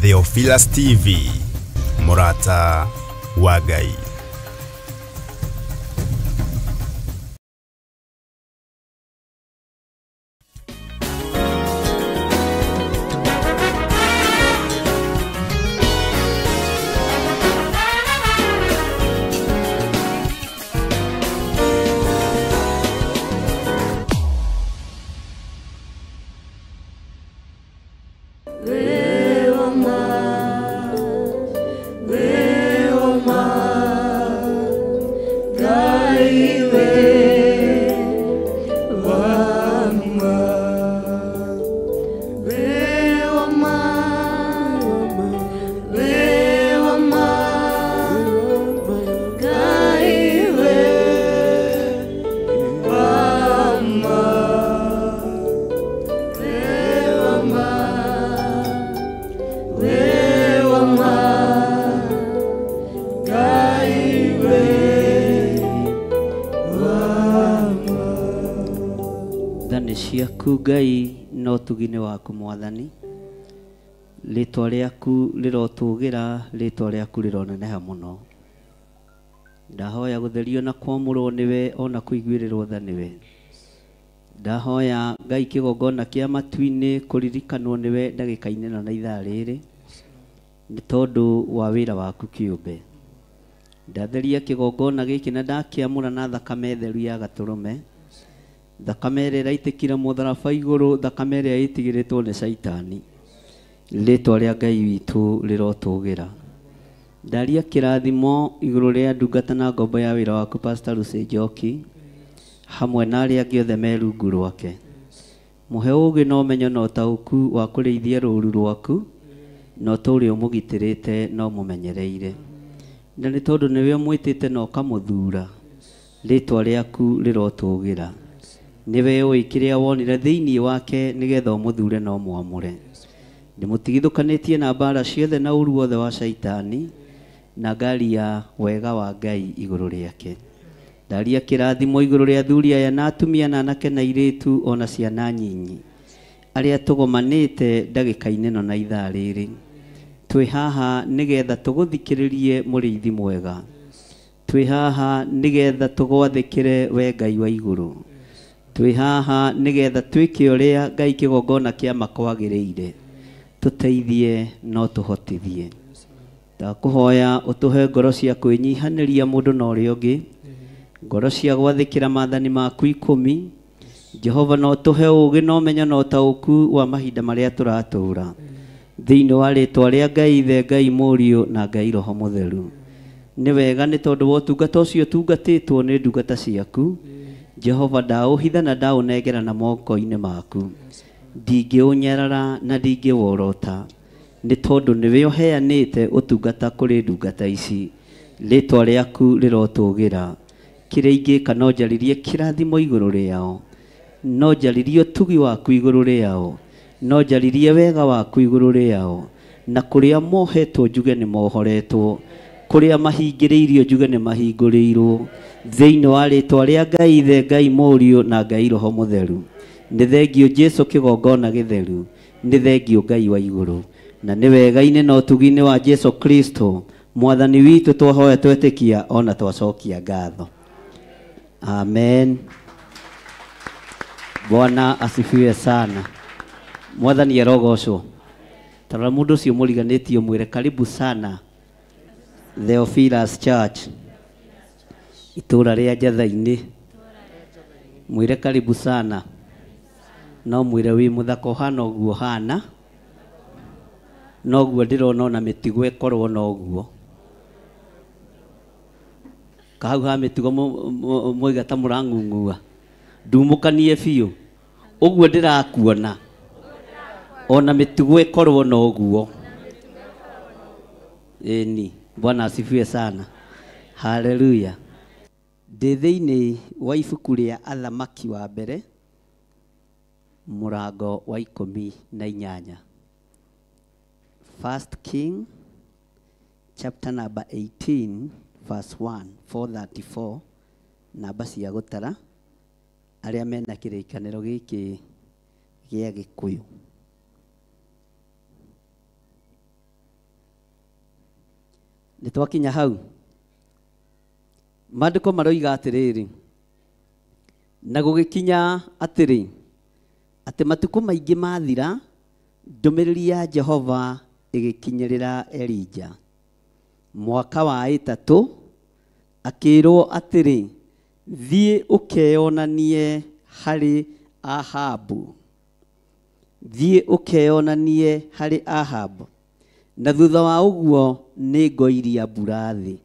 Theophilus TV, Murata wa Ngai. Ngai no tugine waku mwathani ritwa riaku rirotugira ritwa riaku rironeneha muno ndahoya gutherio na kwamurwo niwe ona kuiguirirwo tha niwe ndahoya Ngai kigongona kia matuini kuririkanwo niwe ndagika-ini na ithaa riri ni tondu wa wira waku kiumbe ndatheria kigongona giki na ndakiamura na thakame theru ya gaturume thakame ĩrĩa ĩraitikire mũtharaba igũrũ thakame ĩrĩa ĩtigĩrĩtwo nĩ Saitani rĩtwa rĩa Ngai witũ rĩrotũgĩra ndaria kĩrathimo igũrũ rĩa ndungata na ngombo ya wĩra waku Pastor Lucy Njoki hamwe na arĩa angĩ othe me rungu rwake mũhe ũũgĩ na ũmenyo na ũtaũku wa kũrĩithia rũũru rwaku na ũtũũre ũmũgitĩrĩte na ũmũmenyereire na nĩ tondũ nĩwe ũmwĩtĩte na ũkamũthuura rĩtwa rĩaku rĩrotũgĩra niwe ũĩ kĩrĩa wonire thĩinĩ wake nĩgetha ũmũthure na ũmwamũre ndĩmũtigithũkanĩtie na mbara ciothe na ũru wothe wa Saitani na ngaria wega wa Ngai igũrũ rĩake ndaria kĩrathimo igũrũ rĩa athuri aya na atumia na anake na airĩtu ona ciana nyinyi arĩa tũgomanĩte ndagĩka-inĩ ĩno na ithaa rĩrĩ twĩ haha nĩgetha tũgũthikĩrĩrie mũrĩithi mwega twĩ haha nĩgetha tũgwathĩkĩre we Ngai wa igũrũ twĩ haha nĩgetha twĩke ũrĩa Ngai kĩgongona kĩa makwagĩrĩire tũteithie no tũhotithie ndakũhoya ũtũhe ngoro cia kwĩnyihanĩria mũndũ na ũrĩa ũngĩ ngoro cia gwathĩkĩra maathani maku 10 Jehova no tũhe ũũgĩ na ũmenyo na ũtaũku wa mahinda marĩa tũratũũra thĩinĩ wa rĩtwa rĩa Ngai Ithe Ngai Mũriũ na Ngai Roho Mũtheru nĩ wega nĩ tondũ wa ũtungata ũcio tungatĩtwo nĩ ndungata ciaku Jehova ndaũhitha na ndaũnengera na moko-inĩ maku ndingĩũnyarara na ndingĩworota nĩ tondũ nĩwe ũheanĩte ũtungata kũrĩ ndungata ici rĩtwa rĩaku rĩrotũgĩra kĩrĩa ingĩka no njaririe kĩrathimo igũrũ rĩao no njaririe ũtugi waku igũrũ rĩao no njaririe wega waku igũrũ rĩao na kũrĩa mohetwo njuge nĩ mohoretwo kũrĩa mahingĩrĩirio njuge nĩ mahingũrĩirwo thĩinĩ wa rĩtwa rĩa Ngai Ithe Ngai Mũriũ na Ngai Roho Mũtheru nĩ thengio Jesũ kĩgongona gĩtheru nĩ thengio Ngai wa igũrũ na nĩ wega-inĩ na ũtugi-inĩ wa Jesũ Kristo mwathani witũ twahoya twetĩkia ona twacokia ngatho amen. Bwana asifiwe sana. Mwathani arogocwo. Tarora mũndũ ũcio mũriganĩtio mwĩre karibu sana Theophilus Church itũra rĩa Njatha-inĩ mwĩre karibu sana no mwĩre wĩ mũthaka ũhana ũguo hana noguo ndĩrona ona mĩtugo ĩkorwo noguo kahau ha mĩtugo moiga ta mũrang'ung'ua ndumũkanie biũ ũguo ndĩrakuona ona mĩtugo ĩkorwo noguo ĩni. Bwana asifiwe sana. Haleluya. Ndĩ thĩinĩ wa ibuku rĩa Athamaki wa mbere mũrango wa 18 First King chapter number 18 verse 1 434 namba cia gũtara arĩa mena kĩrĩkanĩro gĩkĩ gĩa Gĩkũyũ. nĩ twakinya hau maandĩko maroiga atĩrĩrĩ na gũgĩkinya atĩrĩ atĩ matukũ maingĩ mathira ndũmĩrĩri ya Jehova ĩgĩkinyĩrĩra Elija mwaka wa 3 akĩrwo atĩrĩ thiĩ ũkeyonanie harĩ Ahabu thiĩ ũkeyonanie harĩ Ahabu na thutha wa ũguo nĩ ngoiria mbura thĩ.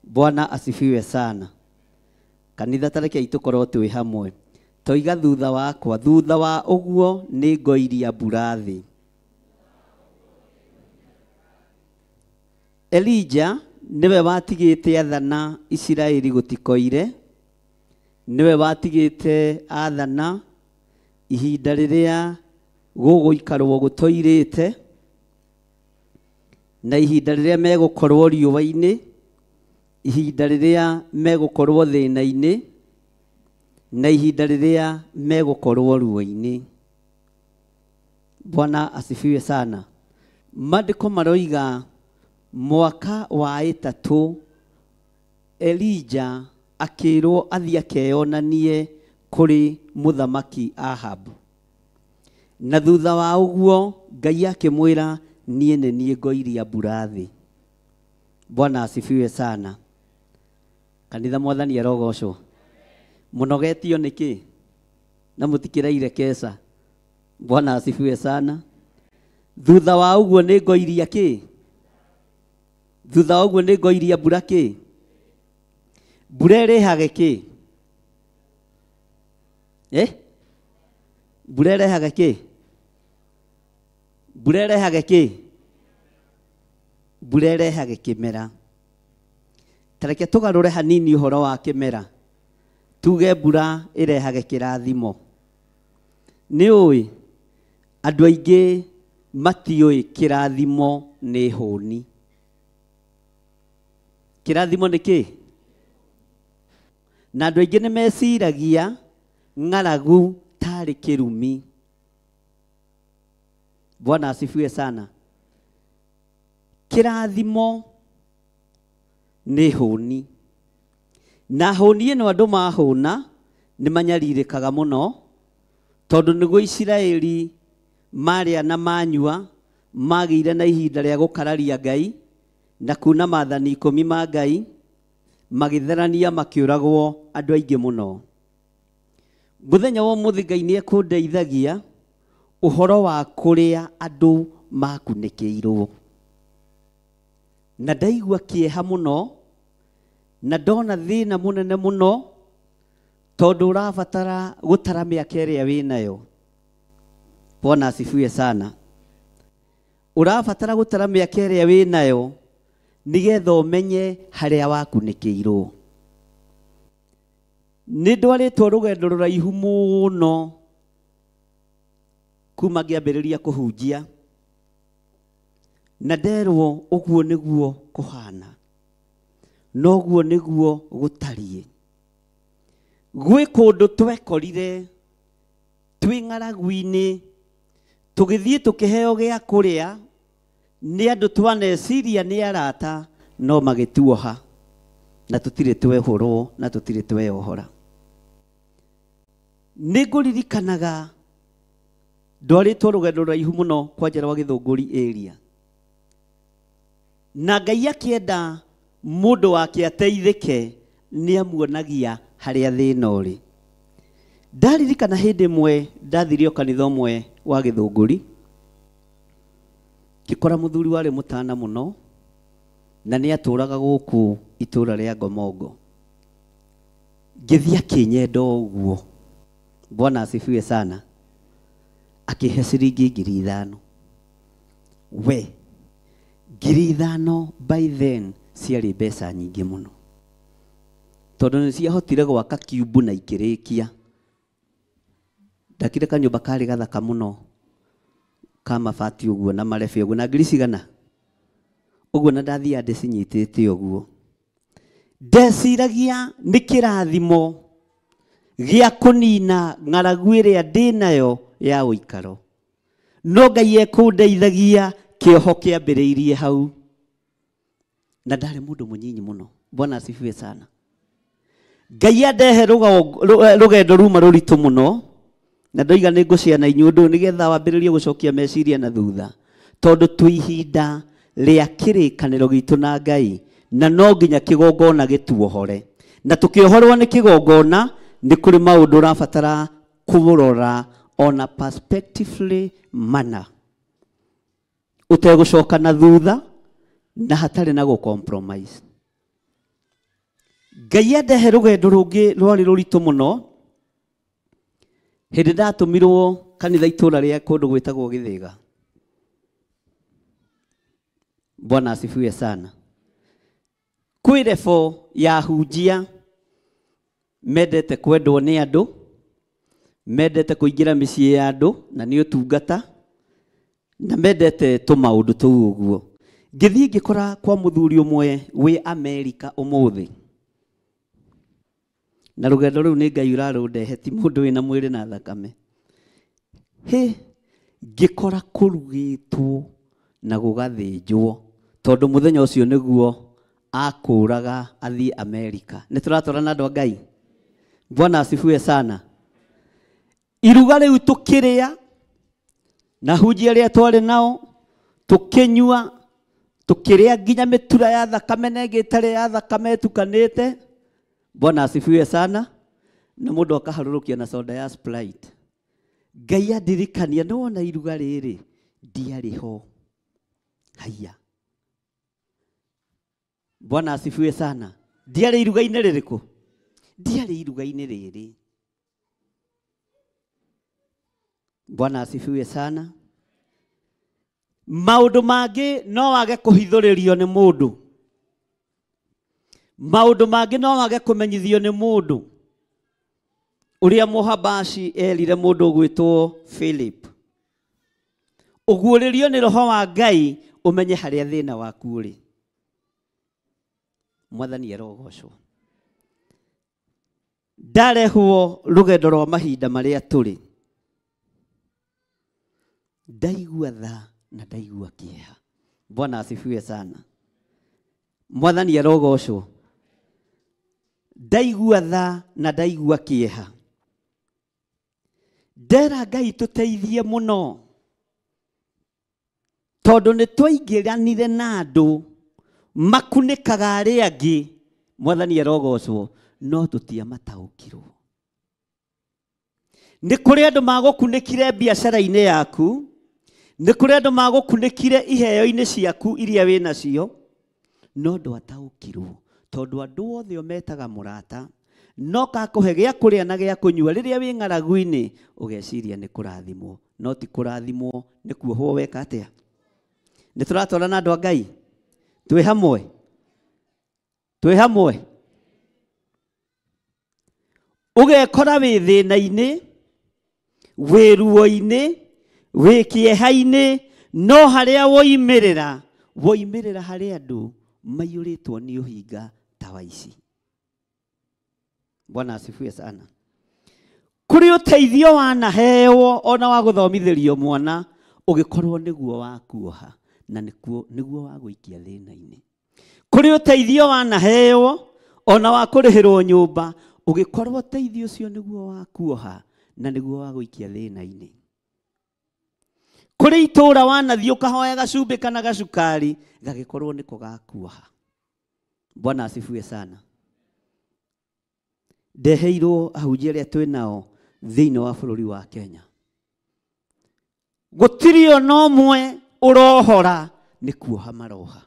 Bwana asifiwe sana. Kanitha tareke itukorwo twĩ hamwe. Toiga thutha wakwa, thutha wa ũguo nĩ ngoiria mbura thĩ. Elija niwe watigĩte athana Isiraeli gũtikoire, niwe watigĩte athana ihinda rĩrĩa gũgũikarwo gũtoirĩte na ihinda rĩrĩa megũkorwo riũa-inĩ, ihinda rĩrĩa megũkorwo thĩna-inĩ na ihinda rĩrĩa megũkorwo ruo-inĩ. Bwana asifiwe sana. Maandĩko maroiga mwaka wa 3 Elija akĩrwo athiĩ akeyonanie kũrĩ mũthamaki Ahabu. Na thutha wa ũguo Ngai akĩmwĩra niĩ nĩ niĩ ngoiria mbura thĩ. Bwana asifiwe sana. Kanitha mwathani arogocwo. Mũnogetio nĩkĩ? Na mũtikĩraire kesa. Bwana asifiwe sana. Thutha wa ũguo nĩ ngoiria kĩ? Thutha wa ũguo nĩ ngoiria mbura kĩ? Mbura ĩrehage kĩ? Mbura ĩrehage kĩ? Mbura ĩrehage kĩ? Mbura ĩrehage kĩmera. Tareke tũgarũre hanini ũhoro wa kĩmera. Tuge mbura ĩrehage kĩrathimo. Nĩ ũĩ andũ aingĩ matiũĩ kĩrathimo nĩ hũni. Kĩrathimo nĩ kĩ? Na andũ aingĩ nĩ meciragia ng'aragu tarĩ kĩrumi. Bwana asifiwe sana. Kĩrathimo nĩ hũni. Na hũni ĩno andũ mahũna nĩ manyarirĩkaga mũno tondũ nĩguo Isiraeli marĩa na manyua magĩire na ihinda rĩa gũkararia Ngai na kuna maathani 10 ma Ngai magĩtherania makĩũragwo andũ aingĩ mũno. Mũthenya wa ũmũthĩ Ngai nĩ ekũndeithagia ũhoro wa kũrĩa andũ makunĩkĩirwo. Na ndaigua kĩeha mũno na ndona thĩna mũnene mũno tondũ ũrabatara gũtara mĩaka ĩrĩa wĩnayo. Bwana asifiwe sana. Ũrabatara gũtara mĩaka ĩrĩa wĩnayo nĩgetha ũmenye harĩa wakunĩkĩirwo. Nĩ ndwarĩtwo rũgendo rũraihu mũno kuma ngĩambĩrĩria kũhunjia na nderwo ũguo nĩguo kũhana noguo nĩguo gũtariĩ. Gwĩ kũndũ twekorire twĩ ng'aragu-inĩ tũgĩthiĩ tũkĩheo gĩa kũrĩa nĩ andũ twaneciria nĩ arata no magĩtuoha na tũtirĩ twehũrwo na tũtirĩ tweyohora. Nĩ ngũririkanaga ndwarĩtwo rũgendo rũraihu mũno kwa njĩra wa Gĩthũngũri area. Na Ngai akĩenda mũndũ wake ateithĩke nĩ amuonagia harĩa thĩna ũrĩ. Ndaririkana hĩndĩ ĩmwe ndathirio kanitha ũmwe wa Gĩthũngũri ngĩkora mũthuri warĩ mũtana mũno na nĩ atũraga gũkũ itũra rĩa Ngomongo. Ngĩthiĩ akĩnyenda ũguo. Bwana asifiwe sana. Akĩhe ciringi 5,000. We 5,000 by then ciarĩ mbeca nyingĩ mũno tondũ nĩ ciahotire gwaka kiubu na ikĩrĩkia. Ndakire kanyũmba karĩ gathaka mũno ka mabati ũguo na marebe ũguo na ngiri cigana ũguo na ndathiĩ ndĩcinyitĩte ũguo. Ndeciragia nĩ kĩrathimo gĩa kũnina ng'aragu ĩrĩa ndĩnayo ya ũikaro. No Ngai ekũndeithagia kĩoho kĩambĩrĩirie hau. na ndari mundu munyinyi muno. Bwana asifiwe sana. Ngai andehe rugendo ruma ruritu muno, na ndoiga nĩ ngũciana inyuĩ ũndũ nĩgetha wambĩrĩrie gũcokia meciria na thutha, tondũ twĩ ihinda rĩa kĩrĩkanĩro gitũ na Ngai, na no nginya kĩgongona gĩtuohore, na tũkĩohorwo nĩ kĩgongona nĩ kũrĩ maũndũ ũrabatara kũrora on a perspectively manner, ũtegũcoka na thutha na hatarĩ na gũcompromise. Ngai andehe rũgendo rũngĩ rwarĩ rũritũ mũno hĩndĩ ndatũmirwo kanitha itũra rĩa kũndũ gwĩtagwo Gĩthĩga. Bwana asifiwe sana. Kwĩ lebo ya hunjia mendete kwendwo nĩ andũ, mendete kũingĩra mĩciĩ ya andũ na nĩ ũtungata, na mendete tũmaũndũ tũu ũguo. Ngĩthiĩ ngĩkora kwa mũthuri ũmwe wĩ Amerika ũmũthĩ, na rũgendo rũu nĩ Ngai ũrarũndehe, ti mũndũ wĩna mwĩrĩ na thakame. Ngĩkora kũrugĩtwo na gũgathĩnjwo, tondũ mũthenya ũcio nĩguo akũraga athiĩ Amerika. Nĩ tũratwarana andũ a Ngai? Bwana asifiwe sana. Iruga rĩu tũkĩrĩa na hunjia arĩa twarĩ nao, tũkĩnyua, tũkĩrĩa nginya mĩtura ya thakame na ĩngĩ ĩtarĩ ya thakame tukanĩte. Bwana asifiwe sana. Na mũndũ akaharũrũkia na soda ya Sprite. Ngai andirikania nĩ wona iruga rĩrĩ ndiarĩ ho. Haya. Bwana asifiwe sana. Ndiarĩ iruga-inĩ rĩrĩkũ? Ndiarĩ iruga-inĩ rĩrĩ. Bwana asifiwe sana. Maũndũ mangĩ no wage kũhithũrĩrio nĩ mũndũ. Maũndũ mangĩ no wage kũmenyithio nĩ mũndũ. Ũrĩa Mũhabashi erire mũndũ ũgwĩtwo Philip, ũguũrĩrio nĩ Roho wa Ngai ũmenye harĩa thĩna waku ũrĩ. Mwathani arogocwo. Ndarehwo rũgendo rwa mahinda marĩa tũrĩ, ndaigua tha na ndaigua kĩeha. Bwana asifiwe sana. Mwathani arogocwo. Ndaigua tha na ndaigua kĩeha. Ndera Ngai tũteithie mũno, tondũ nĩ twaingĩranire na andũ makunĩkaga arĩa angĩ. Mwathani arogocwo. No tũtiamataũkirwo. Nĩ kũrĩ andũ magũkunĩkire biacara-inĩ yaku, nĩ kũrĩ andũ magũkunĩkire iheo-inĩ ciaku iria wĩ nacio, no ndwataũkirwo, tondũ andũ othe metaga mũrata, no kakũhe gĩa kũrĩa na gĩa kũnyua rĩrĩa wĩ ng'aragu-inĩ ũgeciria nĩ kũrathimwo, no ti kũrathimwo, nĩ kuohwo weka atĩa. Nĩ tũratwarana andũ a Ngai? Twĩ hamwe? Twĩ hamwe? Ũgekora wĩ thĩna-inĩ, wĩ ruo-inĩ, wĩ kĩeha-inĩ, no harĩa woimĩrĩra harĩ andũ maiyũrĩtwo nĩ ũhinga ta wa ici. Bwana asifiwe sana. Kũrĩ ũteithio wanaheo ona wa gũthomithĩrio mwana, ũgĩkorwo nĩguo wa kuoha na nĩguo wa gũikia thĩna-inĩ. Kũrĩ ũteithio wanaheo ona wa kũrĩhĩrwo nyũmba, ũgĩkorwo ũteithio ũcio nĩguo wa kuoha na nĩguo wa gũikia thĩna-inĩ. Kũrĩ itũũra wanathiĩ ũkahoya gacumbĩ kana gacukari, gagĩkorwo nĩko gakuoha. Bwana asifiwe sana. Ndeheirwo ahunjia arĩa twĩ nao thĩinĩ wa bũrũri wa Kenya. Gũtirĩ ona ũmwe ũrohora, nĩ kuoha maroha.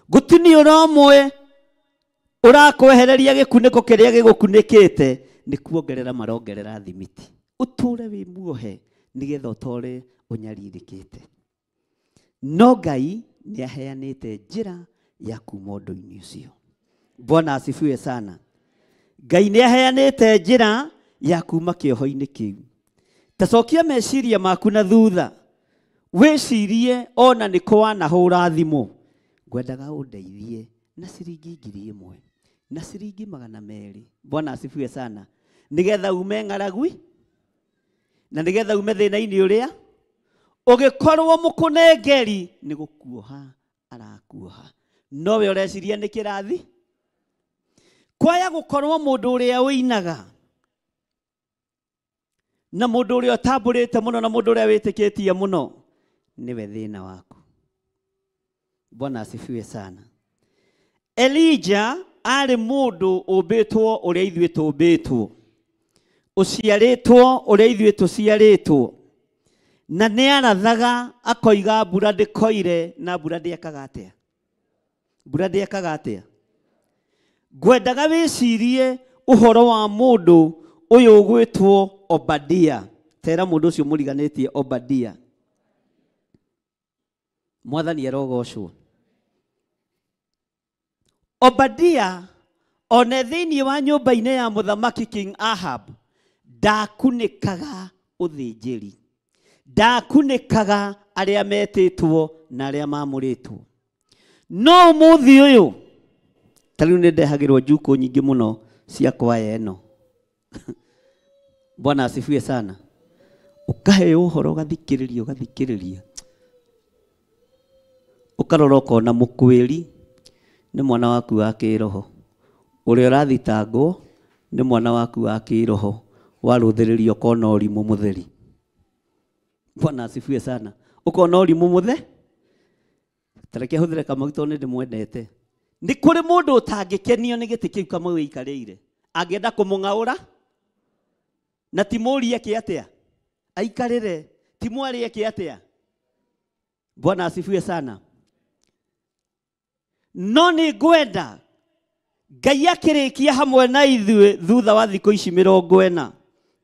Gũtirĩ ona ũmwe ũrakwehereria gĩkunĩko kĩrĩa gĩgũkunĩkĩte, nĩ kuongerera marongerera thimiti. Ũtũũre wĩ muohe nĩgetha ũtore ũnyarirĩkĩte. No Ngai nĩ aheanĩte njĩra ya kuuma ũndũ-inĩ ũcio. Bwana asifiwe sana. Ngai nĩ aheanĩte njĩra ya kuuma kĩoho-inĩ kĩu. Ta cokia meciria maku na thutha, wĩcirie ona nĩ kwanahũra thimũ, ngwendaga ũndeithie na ciringi 1,000 na ciringi 200. Bwana asifiwe sana. Nĩgetha ume ng'aragu na nĩgetha ume thĩna-inĩ ũrĩa, ũgĩkorwo mũkũnengeri nĩ gũkuoha arakuoha. nowe ureciria nĩ kĩrathi kwaya gũkorwo mũndũ ũrĩa ũinaga na mũndũ ũrĩa ũtambũrĩte mũno na mũndũ ũrĩa wĩtĩkĩtie mũno niwe thĩna waku. Bwana asifiwe sana. Elijah arĩ mũndũ ũmbĩtwo ũrĩa ithuĩ tũmbĩtwo, ũciarĩtwo ũrĩa ithuĩ tũciarĩtwo, na nĩ arathaga akoiga mbura ndĩkoire na mbura ndĩekaga atĩa. Mbura ndĩekaga atĩa. Ngwendaga wĩcirie ũhoro wa mũndũ ũyũ ũgwĩtwo Obadia. Tera mũndũ ũcio mũriganĩtie Obadia. Mwathani arogocwo. Obadia one thĩinĩ wa nyũmba-inĩ ya mũthamaki King Ahab ndakunĩkaga ũthĩnjĩri, ndakunĩkaga arĩa metĩtwo na arĩa mamũrĩtwo. No mũthĩ ũyũ tarĩu nĩ ndehagĩrwo njukũ nyingĩ mũno cia kwaya ĩno. Bwana asifiwe sana. Ukaheo ũhoro ũgathikĩrĩria ukarora ũkona mũkwĩri nĩ mwana waku wa kĩroho, ũrĩa ũrathitangwo nĩ mwana waku wa kĩroho, warũthĩrĩrio ũkona ũrimũ mũtheri. Bwana asifiwe sana. Ũkona ũrimũ mũtheri. Tareke hũthĩre Kamau tondũ nĩ ndĩmwendete. Nĩ kũrĩ mũndũ ũtangĩkenio nĩ gĩtĩ kĩu Kamau aikarĩire, angĩenda kũmũng'aũra na timũrie kĩ atĩa aikarĩre, timwarie kĩ atĩa. Bwana asifiwe sana. No nĩ ngwenda Ngai akĩrĩkia hamwe na ithuĩ thutha wa thikũ ici 40,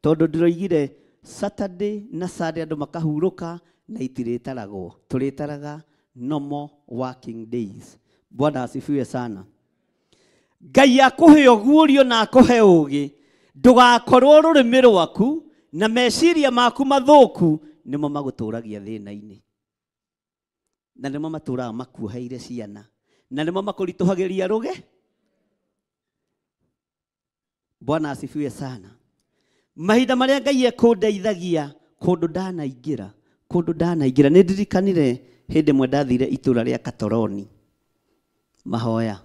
tondũ ndĩroigire Saturday na Sunday andũ makahurũka na itirĩtaragwo, tũrĩtaraga normal working days. Bwana asifiwe sana. Ngai akũhe ũguũrio na akũhe ũũgĩ, ndũgakorwo rũrĩmĩ rwaku na meciria maku mathũku nĩmo magũtũragia thĩna-inĩ, na nĩmo matũraga makuoheire ciana, na nĩmo makũritũhagĩria rũge. Bwana asifiwe sana. Mahinda marĩa Ngai ekũndeithagia kũndũ ndanaingĩra nĩ ndirikanire hĩndĩ ĩmwe ndathire itũra rĩa Katoroni mahoya,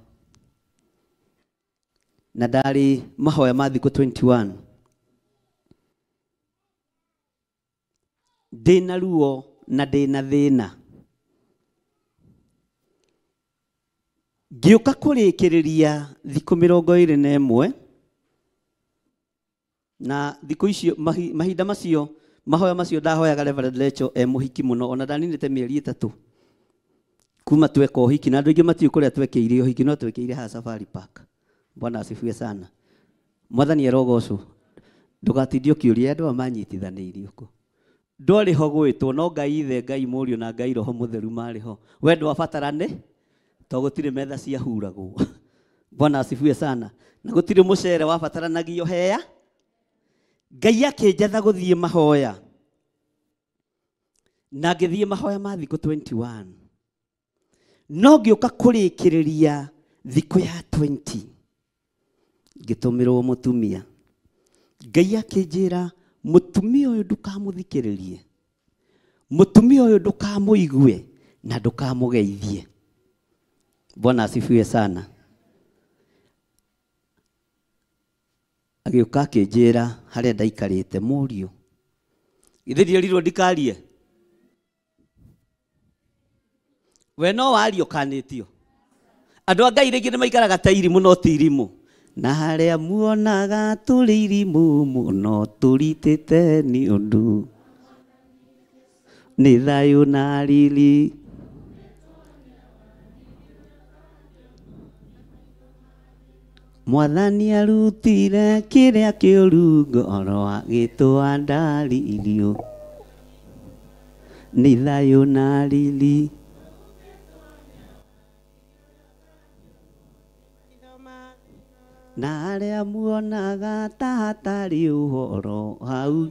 na ndarĩ mahoya ma thikũ 21. Ndĩna ruo na ndĩna thĩna, ngĩũka kũrĩkĩrĩria thikũ 21, na thikũ icio mahinda macio mahoya macio ndahoyaga Reverend Lecho mũhiki mũno, ona ndaninĩte mĩeri 3 kuma tweka ũhiki, na andũ aingĩ matiũ kũrĩa twekeire ũhiki, no twekeire ha Safari Park. Bwana asifiwe sana. Mwathani arogocwo. Ndũgatindie ũkĩũria andũ amanyitithanĩirie ũko. Ndwarĩ ho gwĩtwo, no Ngai Ithe, Ngai Mũriũ na Ngai Roho Mũtheru marĩ ho. We ndwabatarane to gũtirĩ metha cia huragwo. Bwana asifiwe sana. Na gũtirĩ mũcere wabataranagia heya. Ngai akĩnjatha gũthiĩ mahoya, na ngĩthiĩ mahoya ma thikũ 21, no ngĩũka kũrĩkĩrĩria thikũ ya 20 ngĩtũmĩrwo mũtumia. Ngai akĩnjĩra mũtumia ũyũ ndũkamũthikĩrĩrie, mũtumia ũyũ ndũkamũigue na ndũkamũgeithie. Bwana asifiwe sana. Agĩũka akĩnjĩra harĩa ndaikarĩte, mũriũ githĩ ndierirwo ndikarie? We no wario kanĩtio. Andũ a Ngai rĩngĩ nĩ maikaraga ta irimũ no ti irimũ. Na harĩa muonaga tũrĩ irimũ mũno tũritĩte nĩ ũndũ nĩ thayũ na riri. Mwathani arutire kĩrĩa kĩũru ngoro agĩtũa ndari irio nĩ thayũ na riri. Na arĩa muonaga ta hatarĩ ũhoro hau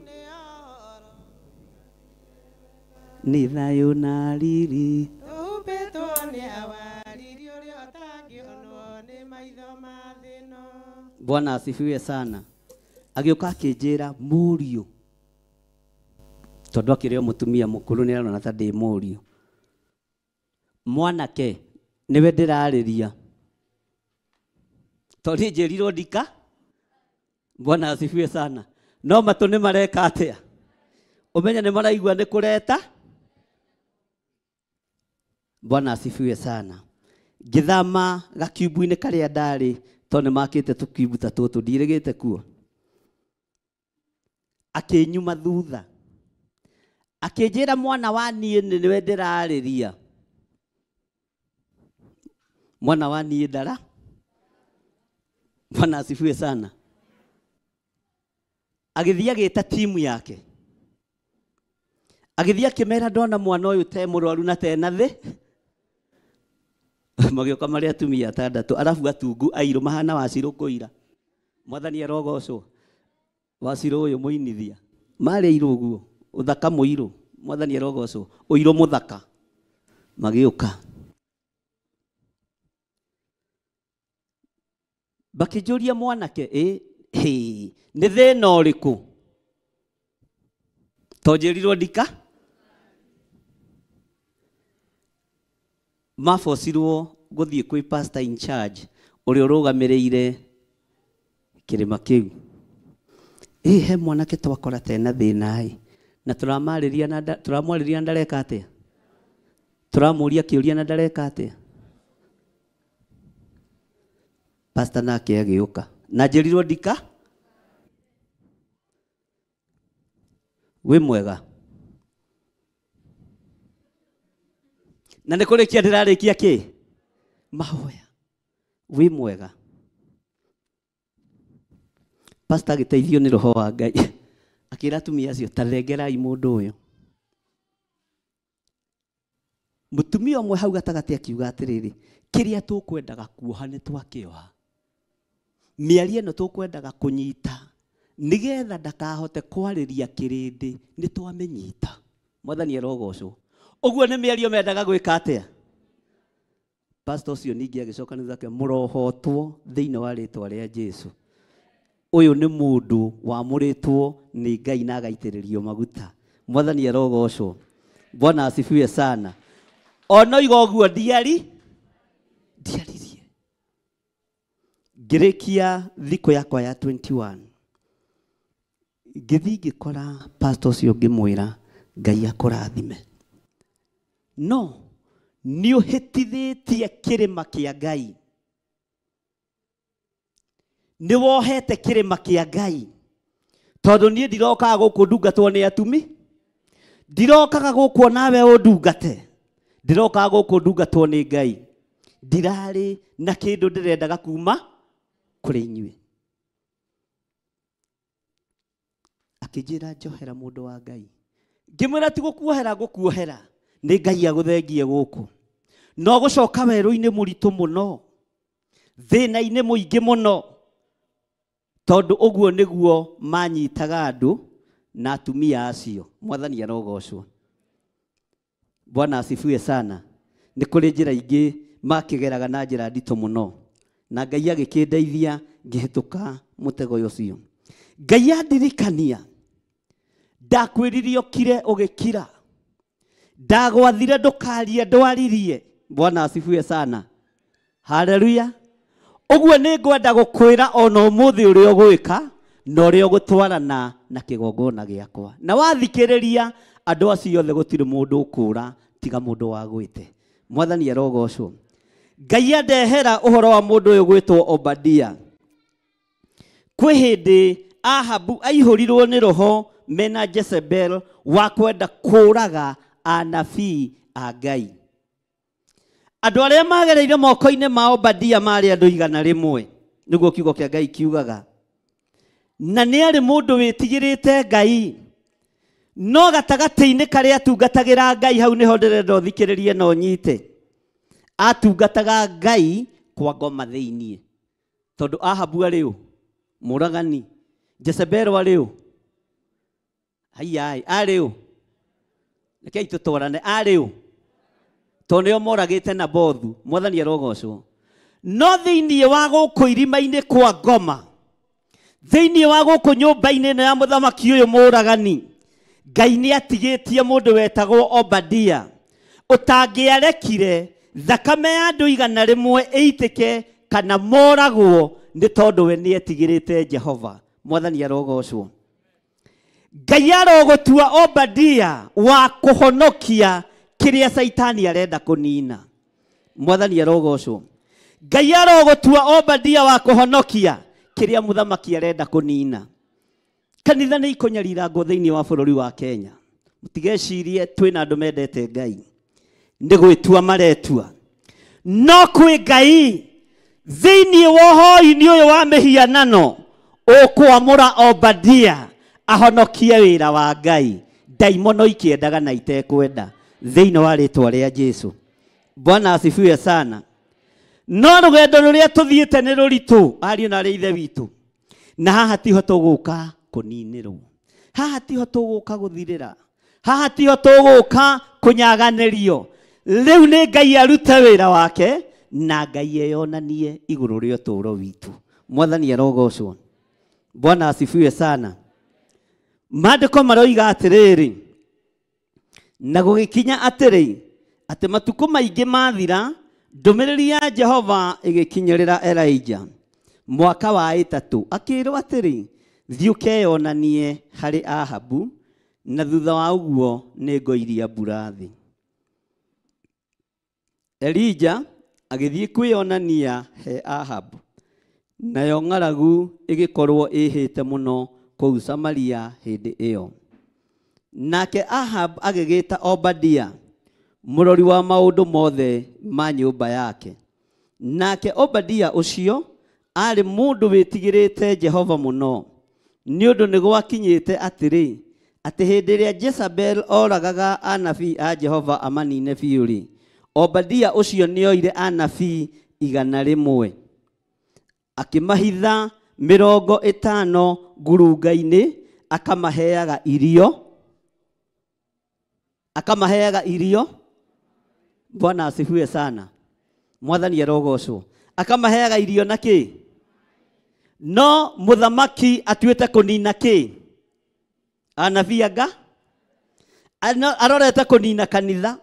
nĩ thayũ na riri. Bwana asifiwe sana. Agĩũka akĩnjĩra mũriũ, tondũ akĩrĩ o mũtumia mũkũrũ nĩ arona ta ndĩ mũriũ. Mwanake niwe ndirarĩria tondũ njerirwo ndika. Bwana asifiwe sana. No matũ nĩ mareka atĩa? Umenya nĩ maraigua nĩ kũreta. Bwana asifiwe sana. Ngĩthama gakiubu-inĩ karĩa ndarĩ tondũ nĩ makĩte tũkiubu ta tũtũ ndirĩgĩte kuo. Akĩnyuma thutha akĩnjĩra mwana wa niĩ nĩwe ndĩrarĩria. Mwana wa niĩ ndara. Bwana asifiwe sana. Agĩthiĩ agĩta timu yake. Agĩthiĩ akĩmera ndona mwana ũyũ te mũrwaru na te na thĩ. Magĩoka marĩ atumia atandatũ arabu atungu airũ mahana Wacirũ kũira. Mwathani arogocwo. Wacirũ ũyũ mũinithia. Marĩ airũ ũguo. Ũthaka mũirũ. Mwathani arogocwo. Ũirũ mũthaka. Magĩũka. Bakĩnjũria mwanake nĩ thĩna ũrĩkũ? Tonjerirwo ndika. Mabocirwo gũthiĩ kwĩ pastor in charge ũrĩa ũrũgamĩrĩire kĩrĩma kĩu. He mwanake twakora tena thĩna na tũramwarĩria ndareka atĩa? Tũramũria kĩũria na ndareka atĩa? Pastor nake agĩũka. Na njerirwo ndika. Wĩ mwega. Na nĩ kũrĩkia ndĩrarĩkia kĩ? Mahoya. Wĩ mwega. Pastor agĩteithio nĩ Roho wa Ngai. Akĩra atumia acio ta rengerai mũndũ ũyũ. Mũtumia ũmwe hau gatagatĩ akiuga atĩrĩrĩ, kĩrĩa tũkwendaga kuoha nĩ twakĩoha. Mĩario ĩno tũkwendaga kũnyita nĩgetha ndakahote kwarĩria kĩrĩndĩ nĩ twamĩnyita. Mwathani arogocwo. Ũguo nĩ mĩario mendaga gwĩka atĩa? Pastor ũcio ningĩ agĩcoka nĩ thake mũrohotwo thĩinĩ wa rĩtwa rĩa Jesũ. Ũyũ nĩ mũndũ wamũrĩtwo nĩ Ngai na agaitĩrĩrio maguta. Mwathani arogocwo. Bwana asifiwe sana. Ono igoguo ndiaririe. Ngĩrĩkia thikũ yakwa ya 21. Ngĩthiĩ ngĩkora pastor ũcio ngĩmwĩra Ngai akũrathime. No nĩ ũhĩtithĩtie kĩrĩma kĩa Ngai. Nĩ wohete kĩrĩma kĩa Ngai. Tondũ niĩ ndirokaga gũkũ ndungatwo nĩ atumi. Ndirokaga gũkũ nawe ũndungate. Ndirokaga gũkũ ndungatwo nĩ Ngai. Ndirarĩ na kĩndũ ndĩrendaga kuma kũrĩ inyuĩ. Akĩnjĩra njohera mũndũ wa Ngai. Ngĩmwĩra ti gũkuohera ngũkuohera. Nĩ Ngai agũthengie gũkũ. No gũcoka werũ-inĩ mũritũ mũno. Thĩna-inĩ mũingĩ mũno. Tondũ ũguo nĩguo manyitaga andũ na atumia acio. Mwathani arogocwo. Bwana asifiwe sana. Nĩ kũrĩ njĩra ingĩ makĩgeraga na njĩra nditũ mũno. Na Ngai agĩkĩndeithia ngĩhĩtũka mũtego ũcio. Ngai andirikania. Ndakwĩririe ũkire ũgĩkira. Ndagwathire ndũkarie ndwaririe. Bwana asifiwe sana. Haleluya. Ũguo nĩ ngwenda gũkwĩra ona ũmũthĩ ũrĩa ũgwĩka na ũrĩa ũgũtwarana na kĩgongona gĩakwa. Na wathikĩrĩria andũ acio othe gũtirĩ mũndũ ũkũra tiga mũndũ wagwĩte. Mwathani arogocwo. Ngai andehera ũhoro wa mũndũ ũyũ gwĩtwo Obadia. Kwĩ hĩndĩ Ahabu aihũrirwo nĩ roho mena Jezebel wa kwenda kũraga anabii a Ngai. Andũ arĩa magereire moko-inĩ ma Obadia marĩ andũ 100 nĩguo kiugo kĩa Ngai kiugaga. Na nĩ arĩ mũndũ wĩtigĩrĩte Ngai. No gatagatĩ-inĩ karĩa atungatagĩra Ngai hau nĩho ndĩrenda ũthikĩrĩrie na ũnyite. Atungataga Ngai kwa ngoma thĩinĩ. Tondũ Ahabu arĩ ũ? Mũragani. Jezebel arĩ ũ? Hayai, arĩ ũ? Rekei tũtwarane, arĩ ũ? Tondũ nĩo moragĩte Nabothu. Mwathani arogocwo. No thĩinĩ wa gũkũ irima-inĩ kwa ngoma. Thĩinĩ wa gũkũ nyũmba-inĩ ĩno ya mũthamaki ũyũ mũragani. Ngai nĩ atigĩtie mũndũ wetagwo Obadia. Ũtangĩarekire thakame ya andũ igana rĩmwe ĩitĩke kana moragwo nĩ tondũ we nĩetigĩrĩte Jehova. Mwathani arogocwo. Ngai arogũtua Obadia wa kũhonokia kĩrĩa Saitani arenda kũnina. Mwathani arogocwo. Ngai arogũtua Obadia wa kũhonokia kĩrĩa mũthamaki arenda kũnina. Kanitha nĩ ikũnyarira ngo thĩinĩ wa bũrũri wa Kenya. Mũtigecirie twĩna andũ mendete Ngai. Nĩ gwĩtua maretua. No kwĩ Ngai thĩinĩ wa ũhoi-inĩ ũyũ wa mĩhianano ũkwamũra Obadia ahonokie wĩra wa Ngai. Ndaimono ikĩendaga na itekwenda thĩinĩ wa rĩtwa rĩa Jesũ. Bwana asifiwe sana. No rũgendo rũrĩa tũthiĩte nĩ rũritũ, ariũ na ithe witũ. Na haha tiho tũgũka kũninĩrwo. Haha tiho tũgũka gũthirĩra. Haha tiho tũgũka kũnyaganĩrio. Rĩu nĩ Ngai arute wĩra wake na Ngai eyonanie igũrũ rĩa ũtũũro witũ. Mwathani arogocwo. Bwana asifiwe sana. Maandĩko maroiga atĩrĩrĩ, na gũgĩkinya atĩrĩ, atĩ matukũ maingĩ mathira, ndũmĩrĩri ya Jehova ĩgĩkinyĩrĩra Elijah mwaka wa 3, akĩĩrwo atĩrĩ, thiĩ ũkeyonanie harĩ Ahabu, na thutha wa ũguo nĩngũiria mbura thĩ. Elijah agĩthiĩ kwĩyonania he Ahabu, nayo ng'aragu ĩgĩkorwo ĩhĩte mũno kũu Samaria hĩndĩ ĩyo. Nake Ahab agĩgĩta Obadia, mũrori wa maũndũ mothe ma nyũmba yake. Nake Obadia ũcio arĩ mũndũ wĩtigĩrĩte Jehova mũno, nĩ ũndũ nĩ gwakinyĩte atĩrĩ, atĩ hĩndĩ ĩrĩa Jezebel oragaga anabii a Jehova amanine biũ-rĩ, Obadia ũcio nĩoire anabii 100, akĩmahitha 50 ngurunga-inĩ, akamaheaga irio. Bwana asifiwe sana. Mwathani arogocwo. Akamaheaga irio na kĩ? No mũthamaki atuĩte kũnina kĩ? Anabii anga? Arorete kũnina kanitha.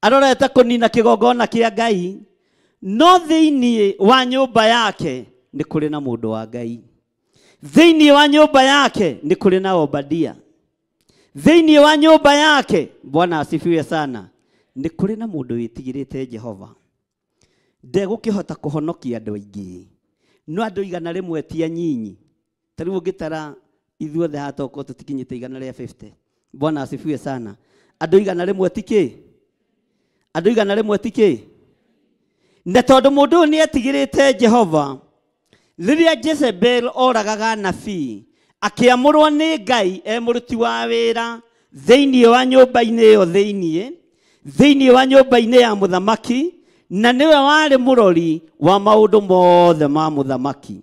Arorete kũnina kĩgongona kĩa Ngai. No thĩinĩ wa nyũmba yake nĩ kũrĩ na mũndũ wa Ngai. Thĩinĩ wa nyũmba yake nĩ kũrĩ na Obadia. Thĩinĩ wa nyũmba yake, Bwana asifiwe sana, nĩ kũrĩ na mũndũ wĩtigĩrĩte Jehova. Ndegũkĩhota kũhonokia andũ aingĩ. No andũ 100 ti anyinyi. Tarĩu ũngĩtara ithuothe haha toko tũtikinyĩte 150. Bwana asifiwe sana. Andũ 100 ti kĩ? Andũ 100 ti kĩ? Na tondũ mũndũ ũyũ nĩetigĩrĩte Jehova, rĩrĩa Jezebel oragaga anabii, akĩamũrwo nĩ Ngai mũruti wa wĩra thĩinĩ wa nyũmba-inĩ ĩyo thĩinĩ wa nyũmba-inĩ ya mũthamaki, na nĩwe warĩ mũrori wa maũndũ mothe ma mũthamaki.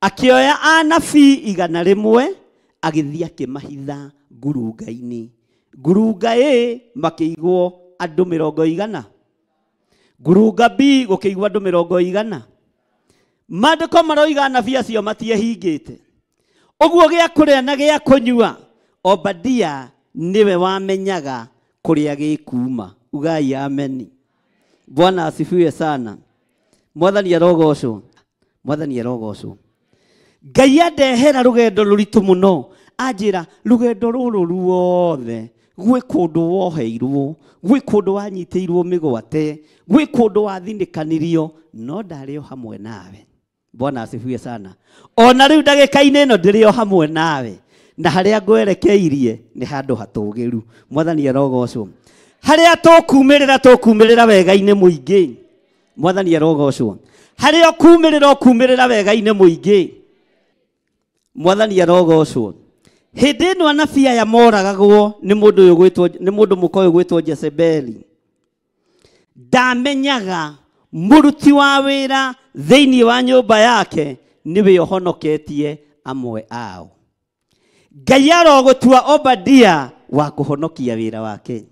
Akĩoya anabii 100 agĩthiĩ akĩmahitha ngurunga-inĩ. Ngurunga A makĩigwo andũ 100. Ngurunga B gũkĩigwo andũ 100. Maandĩko maroiga anabii acio matiehingĩte. Ũguo gĩa kũrĩa na gĩa kũnyua, Obadia niwe wamenyaga kũrĩa gĩkuma. Ugai ameni. Bwana asifiwe sana. Mwathani arogocwo. Mwathani arogocwo. Ngai andehera rũgendo rũritũ mũno. Anjĩra rũgendo rũrũ ruothe gwĩ kũndũ woheirwo, gwĩ kũndũ wanyitĩirwo mĩgwate, gwĩ kũndũ wathinĩkanirio, no ndarĩ o hamwe nawe. Bwana asifiwe sana. Ona rĩu ndagĩka-inĩ ĩno ndĩrĩ o hamwe nawe, na harĩa ngwerekeirie nĩ handũ hatũgĩru. Mwathani arogocwo. Harĩa tũkumĩrĩra wega-inĩ mũingĩ. Mwathani arogocwo. Harĩa kumĩrĩra wega-inĩ mũingĩ. Mwathani arogocwo. Hĩndĩ ĩno anabii aya moragagwo nĩ mũndũ mũkoĩ gwĩtwo Jezebeli. Ndamenyaga mũruti wa wĩra thĩinĩ wa nyũmba yake nĩwe ũhonoketie amwe ao. Ngai arogũtua Obadia wa kũhonokia wĩra wake.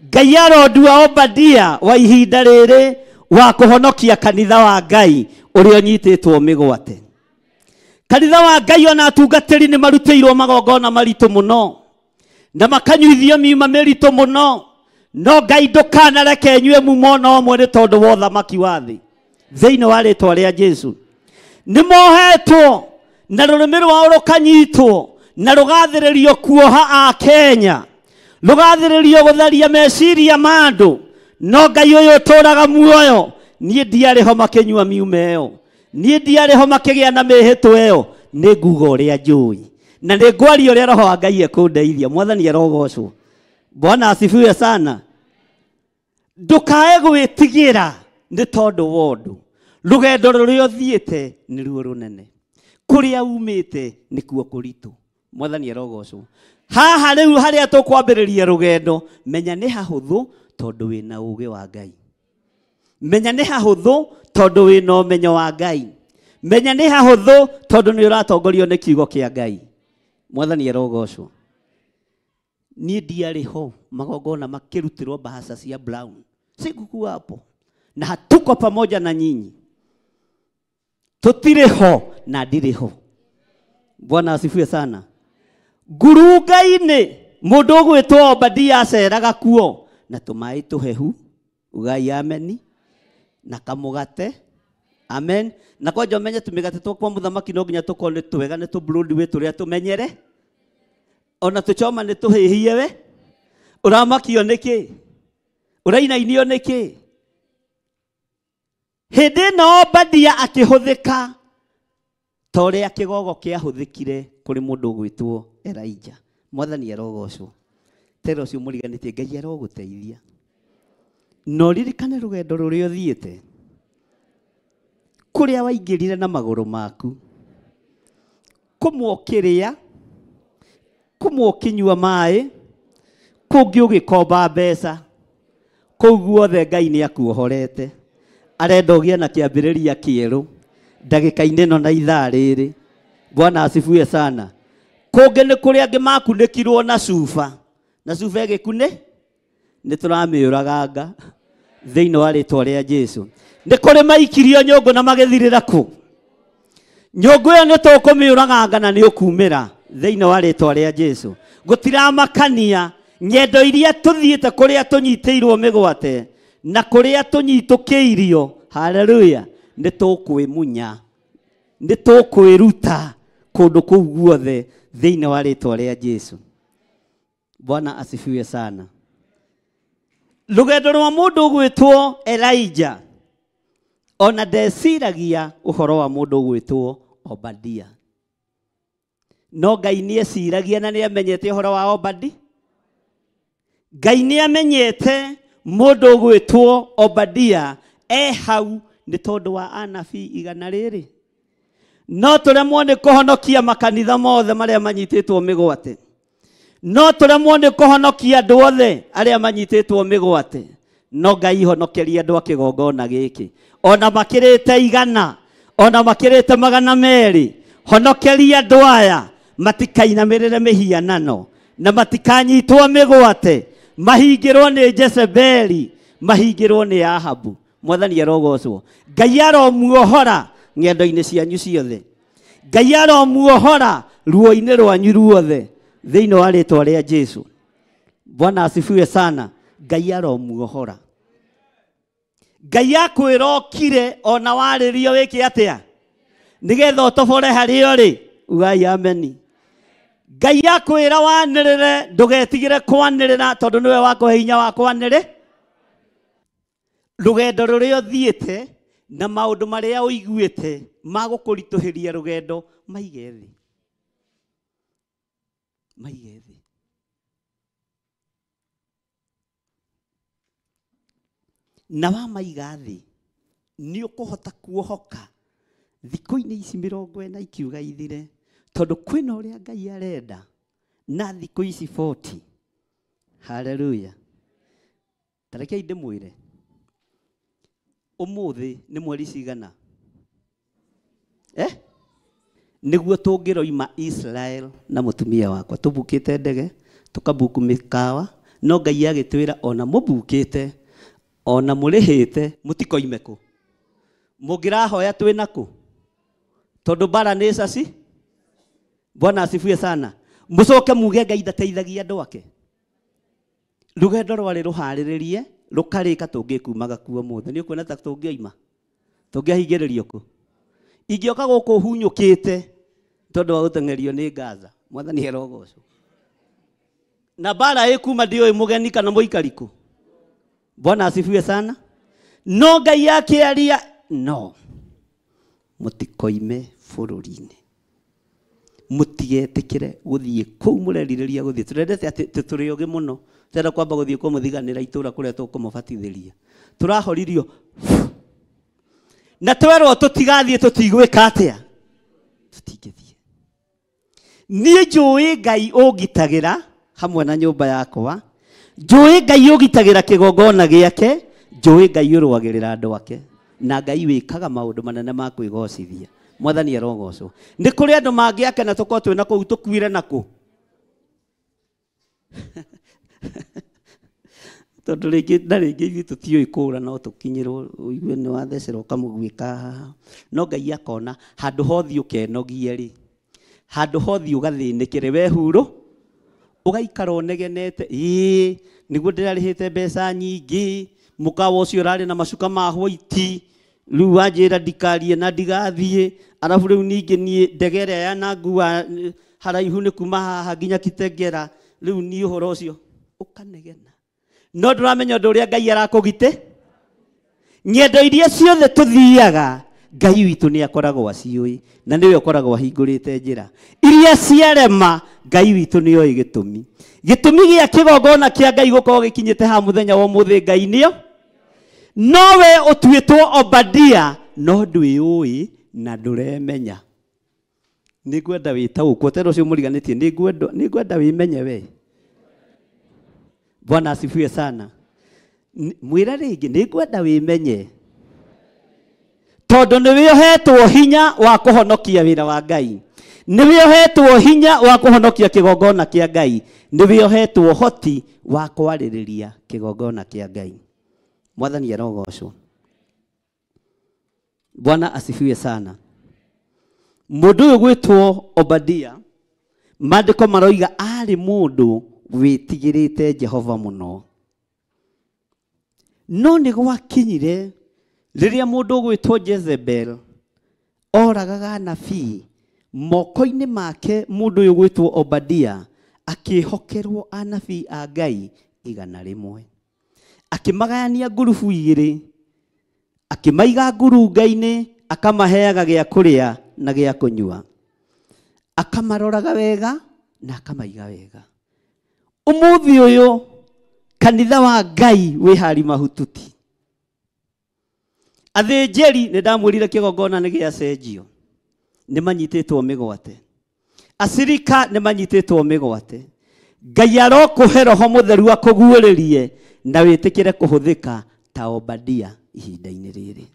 Ngai arodua Obadia wa ihinda rĩrĩ wa kũhonokia kanitha wa Ngai ũrĩa ũnyitĩtwo mĩgwate. Kanitha wa Ngai ona atungatĩri nĩ marutĩirwo magongona maritũ mũno, na makanyuithio miuma mĩritũ mũno, no Ngai ndukanareke nyue mumono omwe ni tondu wa uthamaki wa thi thiini wa ritwa ria Jesu ni mohetwo na rurimi rwao rukanyitwo na rugathiririo kuoha a Kenya rugathiririo gutharia meciria mandu no Ngai uyu turaga muoyo nie ndiariho makinyua miume yo nie ndiariho makigia na mihitwo yo ni nguga uria njui na ni ngwaria uria roho wa Ngai ekundeithia mwathani arogocwo Bwana asifiwe sana ndukae gwitigira ni tondu wondu rugendo ruria thiete ni ruo runene kuria umite ni kuo kuritu mwathani arogocwo haha riu haria tukwambiriria rugendo menya ni hahuthu tondu wina uge wa Ngai menya ni hahuthu tondu wina umenyo wa Ngai menya ni hahuthu tondu ni uratongorio ni kiugo kia Ngai mwathani arogocwo nie ndiariho magongona makirutirwo bahasha cia brown sikukuwa hapo na hatuko pamoja na nyinyi tutiriho na ndiriho Bwana asifiwe sana Ngurungai-ini mundu gwitwo Obadia aceraga kuo na tumai tuhehu ugai ameni na kamugate amen na kwanja menye tumigate twakwa muthamaki no nginya tukone twega ni tu blood we turia tumenyere ona tuchoma ni tuhihie we uramakio niki urainainio niki hindi no Obadia akihuthika toria kigogo kiahuthikire kuri mundu gwitwo Elijah mwathani arogocwo tero ucio muriganitie Ngai aroguteithia no ririkane rugendo ruria thiete kuria waingirire na maguru maku kumwokiria kumwokinyua mai kungi ugikomba mbeca kuu guothe Ngai ni akuohorete arenda ugie na kiambiriria kieru ndagika-ini no na ithaa riri Bwana asifiwe sana kungi ni kuria angi makunikirwo na cuba igikune ni turamiuraganga thiini wa ritwa ria Jesu ni kuri maikirio nyungu na magithirira ku nyungu yo ni tukumiuraganga na ni ukumira thiini wa ritwa ria Jesu gutiramakania nyendo iria tuthiite kuria tunyitiirwo migwate na kuria tunyitukiirio haleluya ni tukwimunya ni tukwiruta kundu kuu guothe thiini wa ritwa ria Jesu Bwana asifiwe sana rugendo rwa mundu gwitwo Elijah ona ndeciragia uhoro wa mundu gwitwo Obadia no Ngai ni eciragia na ni amenyete uhoro wa Obadia Ngai ni amenyete mundu gwitwo Obadia hau ni tondu wa anabii igana riri no turemwo ni kuhonokia makanitha mothe maria manyititwo migwate no turemwo ni kuhonokia andu othe aria manyititwo migwate no Ngai honokeria andu akigongona giki ona makirite igana ona makirite magana meri honokeria andu aya matikainamirire mihianano na matikanyitwo migwate mahingirwo ni Jezebeli mahingirwo ni Ahabu mwathani arogocwo Ngai aromuohora ng'endo-ini cianyu ciothe Ngai aromuohora ruo-ini rwanyu ruothe thiini wa ritwa ria Jesu Bwana asifiwe sana Ngai aromuohora Ngai akwirokire ona waririo wiki atia nigetha utobore hario ri ugai ameni Ngai akwira wanirire ndugetigire kwanirira tondu niwe wakuhe hinya wa kwanire rugendo ruria thiete na maundu maria uiguite magukurituhiria rugendo maige thi na wa maiga thi ni ukuhota kuohoka thikũ-inĩ ici 40 ikiuga ithire tondu kwina uria Ngai arenda na thikũ ici 40 haleluya tarekei ndimwire umuthi ni mweri cigana niguo tungiroima Israel na mutumia wakwa tubukite ndege tukabuku mikawa no Ngai agitwira ona mubukite ona murihite mutikoime ku mugirahoya twina ku tondu bara ni caci Bwana asifiwe sana mucoke muge Ngai ndateithagia andu ake rugendo rwari ruhariririe rukarika tungikumaga kuo muthe ni ukuona ta tungioima tungiahingiririo ku ingioka guku hunyukite tondu wa gutengerio ni Gaza mwathani erogocwo na bara ikuma ndio mugeni kana muikariku Bwana asifiwe sana no Ngai yake aria no mutikoime bururi-ini mutigetikire guthie kuu murerireria guthie turendete ati turi oge muno tera kwamba guthie kwa muthiganira itura kuria tukumubatithiria turahoririo na twerwo tutigathie tutigwika atia tutingithie nie njui Ngai ugitagira hamwe na nyumba yakwa njui Ngai ugitagira kigongona giake njui Ngai urwagirira andu ake na Ngai wikaga maundu manene ma kwigocithia mwathani erogocwo ni kuri andu mangiake na tuko twina kuu tukwire naku tondu ringi na ringi tutioi kura no tukinyirwo iwe ni wathecerwo kamugwika no Ngai akona handu hothi ukenogie ri handu hothi ugathinikire we huru ugaikara unegenete niguo ndirarihite mbeca nyingi mukawa ucio rari na macuka ma hwaiti riu wanjira ndikarie na ndigathie arabu riu ningi nie ndegere ya na ngua haraihu ni kuma haha nginya Kitengera riu ni uhoro ucio ukanegena no nduramenya ndu uria Ngai arakugite nyendo iria ciothe tuthiaga Ngai witu ni akoragwo aciui na niwe akoragwo ahingurite njira iria ciarema Ngai witu ni oi gitumi gia kigongona kia Ngai gukorwo gikinyite ha muthenya wa muthi Ngai nio nowe utuitwo Obadia no ndwiui na nduremenya nigwenda witaukwo tero cio muriganitie nigwenda wimenye we Bwana asifiwe sana mwira ringi nigwenda wimenye tondu niwe uhetwo hinya wa kuhonokia wira wa Ngai niwe uhetwo hinya wa kuhonokia kigongona kia Ngai niwe uhetwo hoti wa kwaririria kigongona kia Ngai mwathani erogocwo Bwana asifiwe sana mundu uyu gwitwo Obadia mandiko maroiga ari mundu witigirite Jehova muno no ni gwakinyire riria mundu gwitwo Jezebel oragaga nabii moko-ini make mundu uyu gwitwo Obadia akihokerwo anabii a Ngai 100 akimagania ngurubu igiri akimaiga ngurunga-ini akamaheaga gia kuria na gia kunyua akamaroraga wega na akamaiga wega umuthi uyu kanitha wa Ngai wi hari mahututi athinjeri ni ndamwirire kigongona ni gia cenjio ni manyititwo migwate acirika ni manyititwo migwate Ngai arokuhe roho mutheru akuguuririe na witikire kuhuthika ta Obadia ihinda-ini riri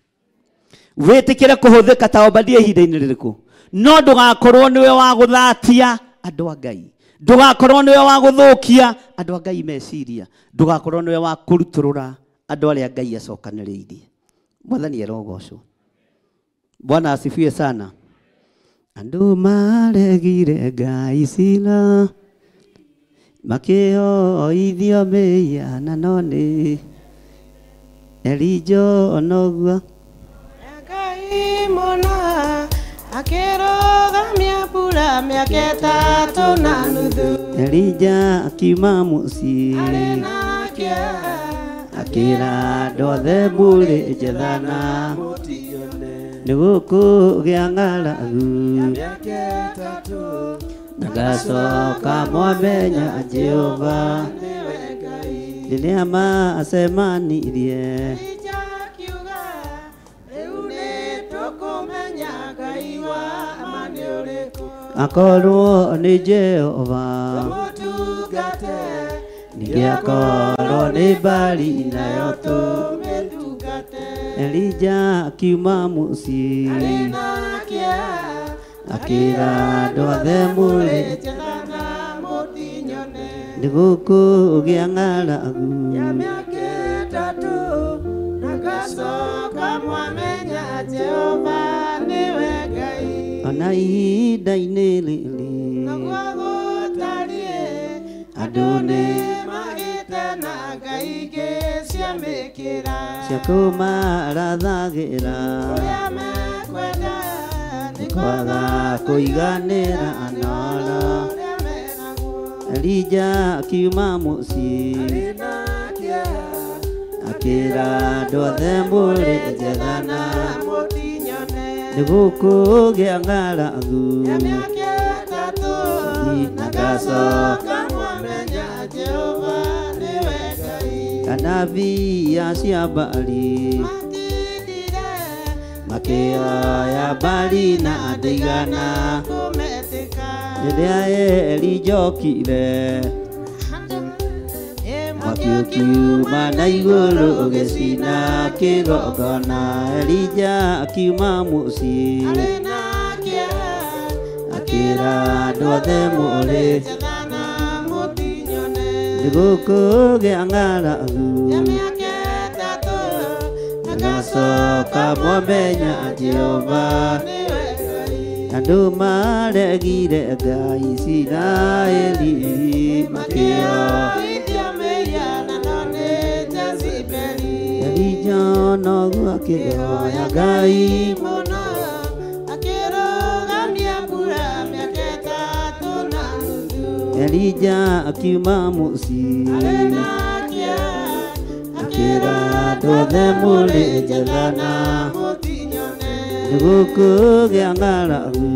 witikire kuhuthika ta Obadia ihinda-ini ririku no ndugakorwo niwe wa guthatia andu a Ngai ndugakorwo niwe wa guthukia andu a Ngai meciria ndugakorwo niwe wa kuruturura andu aria Ngai acokaniriirie mwathani erogocwo Bwana asifiwe sana andu maregire Ngai cira makioithio meya na noni Elijo onogua Ngai mona akirogamia pura miaka 3.5 Elija akiuma muci akira ndothe mburi njethana nigukugia ng'aragu nagacoka mwamenya Jehova riria macemanirie akorwo ni Jehova ningiakorwo ni Bali nayo Elija akiuma muci akira ndothe mburi nigukugia ng'aragu ona ihinda-ini riri andu ni magite na Siakuma rathagira Nikwaga kuiganira anoro Elija akiuma muci Akira ndothe mburi njethana Nigukugia ng'aragu Nagacoka mwamenya Jehova niwe Ngai Anabii acia Baali makĩoya Baali na andũ igana rĩrĩa Elija okire mwaki ũkiuma na igũrũ ũgĩcina kĩgongona Elija akiuma mũciĩ akĩra andũ othe mũrĩ nĩgũkũgĩa ng'aragu Nagacoka mwamenya Jehova andũ maregire Ngai Isiraeli Elija noguo akĩhoya Ngai Elija akiuma mũciĩ akĩra andũ othe mũrĩ njethana nĩgũkũgĩa ng'aragu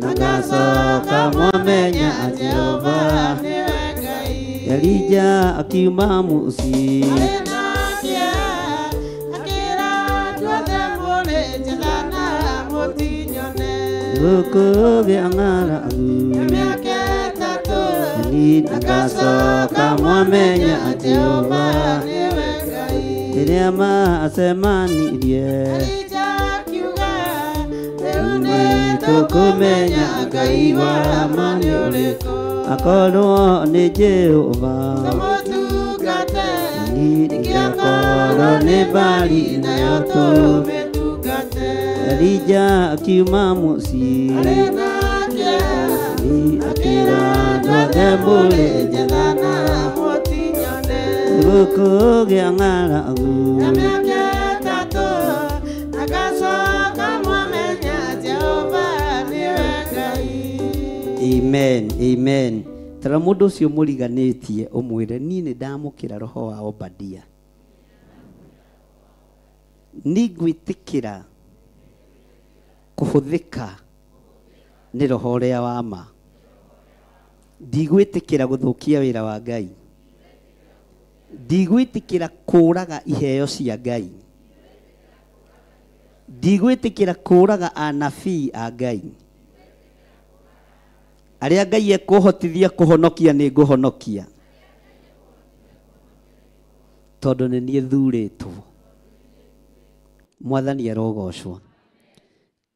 Nagacoka mwamenya Jehova Elija akiuma mũciĩ nĩgũkũgĩa ng'aragu Nagacoka mwamenya Jehova rĩrĩa macemanirie nĩtũkũmenya Ngai wa ma nĩ ũrĩkũ akorwo nĩ Jehova akorwo nĩ Baali nayo tũmĩtungate Elija akiuma mũciĩ akĩra andũ othe mũrĩ njethana nĩgũkũgĩa ng'aragu Amen, amen. Tara mũndũ ũcio mũriganĩtie ũmwĩre niĩ nĩ ndamũkĩra roho wa Obadia. Nĩngwĩtĩkĩra kũhũthĩka nĩ roho ũrĩa wa ma. Ndigwĩtĩkĩra gũthũkia wĩra wa Ngai. Ndigwĩtĩkĩra kũũraga iheo cia Ngai. Ndigwĩtĩkĩra kũũraga anabii a Ngai. Arĩa Ngai ekũhotithia kũhonokia nĩ ngũhonokia. Tondũ nĩ niĩ thurĩtwo. Mwathani arogocwo.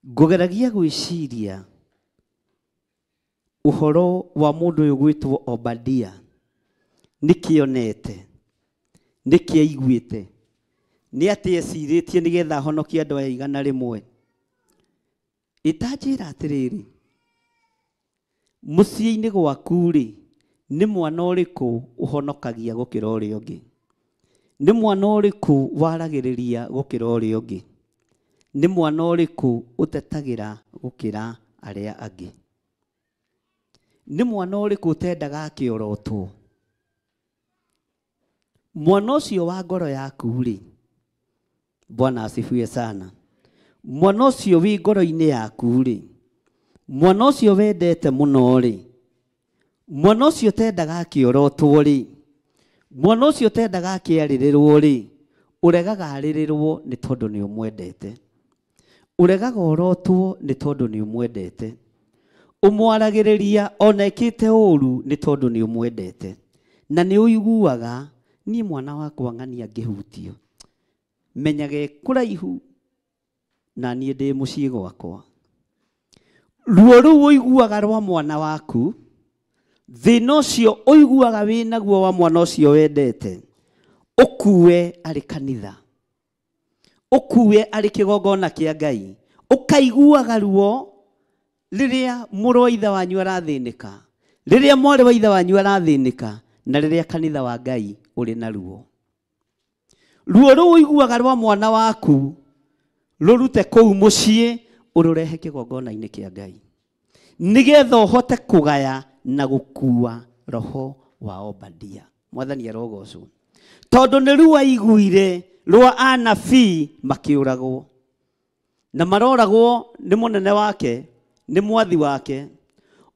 Ngũgeragia gwĩciria ũhoro wa mũndũ ũyũ gwĩtwo Obadia. Nĩkĩonete. Nĩkĩaiguĩte. Nĩ atĩ ecirĩtie nĩgetha ahonokia andũ aya 100. Itanjĩra atĩrĩrĩ. Mũciĩ-inĩ gwaku rĩ nĩ mwana ũrĩkũ ũhonokagia gũkĩra ũrĩa ũngĩ? Nĩ mwana ũrĩkũ waragĩrĩria gũkĩra ũrĩa ũngĩ? Nĩ mwana ũrĩkũ ũtetagĩra gũkĩra arĩa angĩ? Nĩ mwana ũrĩkũ ũtendaga akĩorotwo? Mwana ũcio wa ngoro yaku rĩ, Bwana asifiwe sana. Mwana ũcio wĩ ngoro-inĩ yaku rĩ, mwana ũcio wendete mũno rĩ, mwana ũcio tendaga akĩorotwo rĩ, mwana ũcio tendaga akĩarĩrĩrwo rĩ, ũregaga arĩrĩrwo nĩ tondũ nĩ ũmwendete. Ũregaga orotwo nĩ tondũ nĩ ũmwendete. Ũmwaragĩrĩria ona ekĩte ũru nĩ tondũ nĩ ũmwendete. Na nĩ ũiguaga niĩ mwana wakwa ng'ania ngĩhutio. Menyage kũraihu na niĩ ndĩ mũciĩ gwakwa. Ruo rũu ũiguaga rwa mwana waku, thĩna ũcio ũiguaga wĩnaguo wa mwana ũcio wendete, ũkue arĩ kanitha, ũkue arĩ kĩgongona kĩa Ngai, ũkaiguaga ruo rĩrĩa mũrũ wa ithe wanyu arathĩnĩka, rĩrĩa mwarĩ wa ithe wanyu arathĩnĩka, na rĩrĩa kanitha wa Ngai uri na ruo rũu iguaga rwa mwana waku rũrute kũu mũciĩ ũrũrehe kĩgongona-inĩ kĩa Ngai nigetha ũhote kũgaya na gũkua roho wa Obadia. Mwathani arogocwo tondũ nĩ ruo aiguire rwa anabii makĩũragwo na maroragwo nĩ mũnene wake nĩ mwathi wake.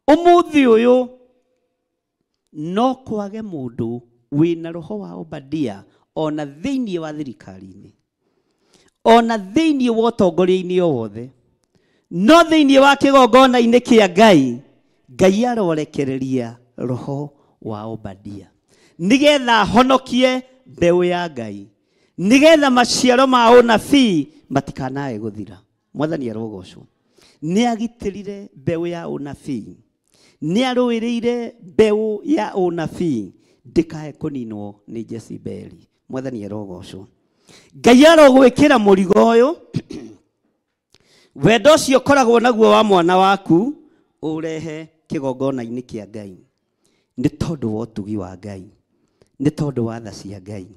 Ũmũthĩ ũyũ no kwage mũndũ wĩna roho wa Obadia ona thĩinĩ wa thirikari-inĩ ona thĩinĩ wa ũtongoria-inĩ o wothe no thĩinĩ wa kĩgongona-inĩ kĩa Ngai Ngai arorekereria roho wa Obadia nigetha honokie mbeũ ya Ngai nigetha maciaro ma ũnabii matikanae gũthira. Mwathani arogocwo nĩ agitĩrire mbeũ ya ũnabii nĩ arũĩrĩire mbeũ ya ũnabii ndĩkae kũninwo nĩ Jezebeli. Mwathani arogocwo Ngai arogwĩkĩra mũrigo ũyũ wendo ũcio ũkoragwo naguo wa mwana waku ũrehe kĩgongona-inĩ kĩa Ngai nĩ tondũ wa ũtugi wa Ngai nĩ tondũ wa tha cia Ngai.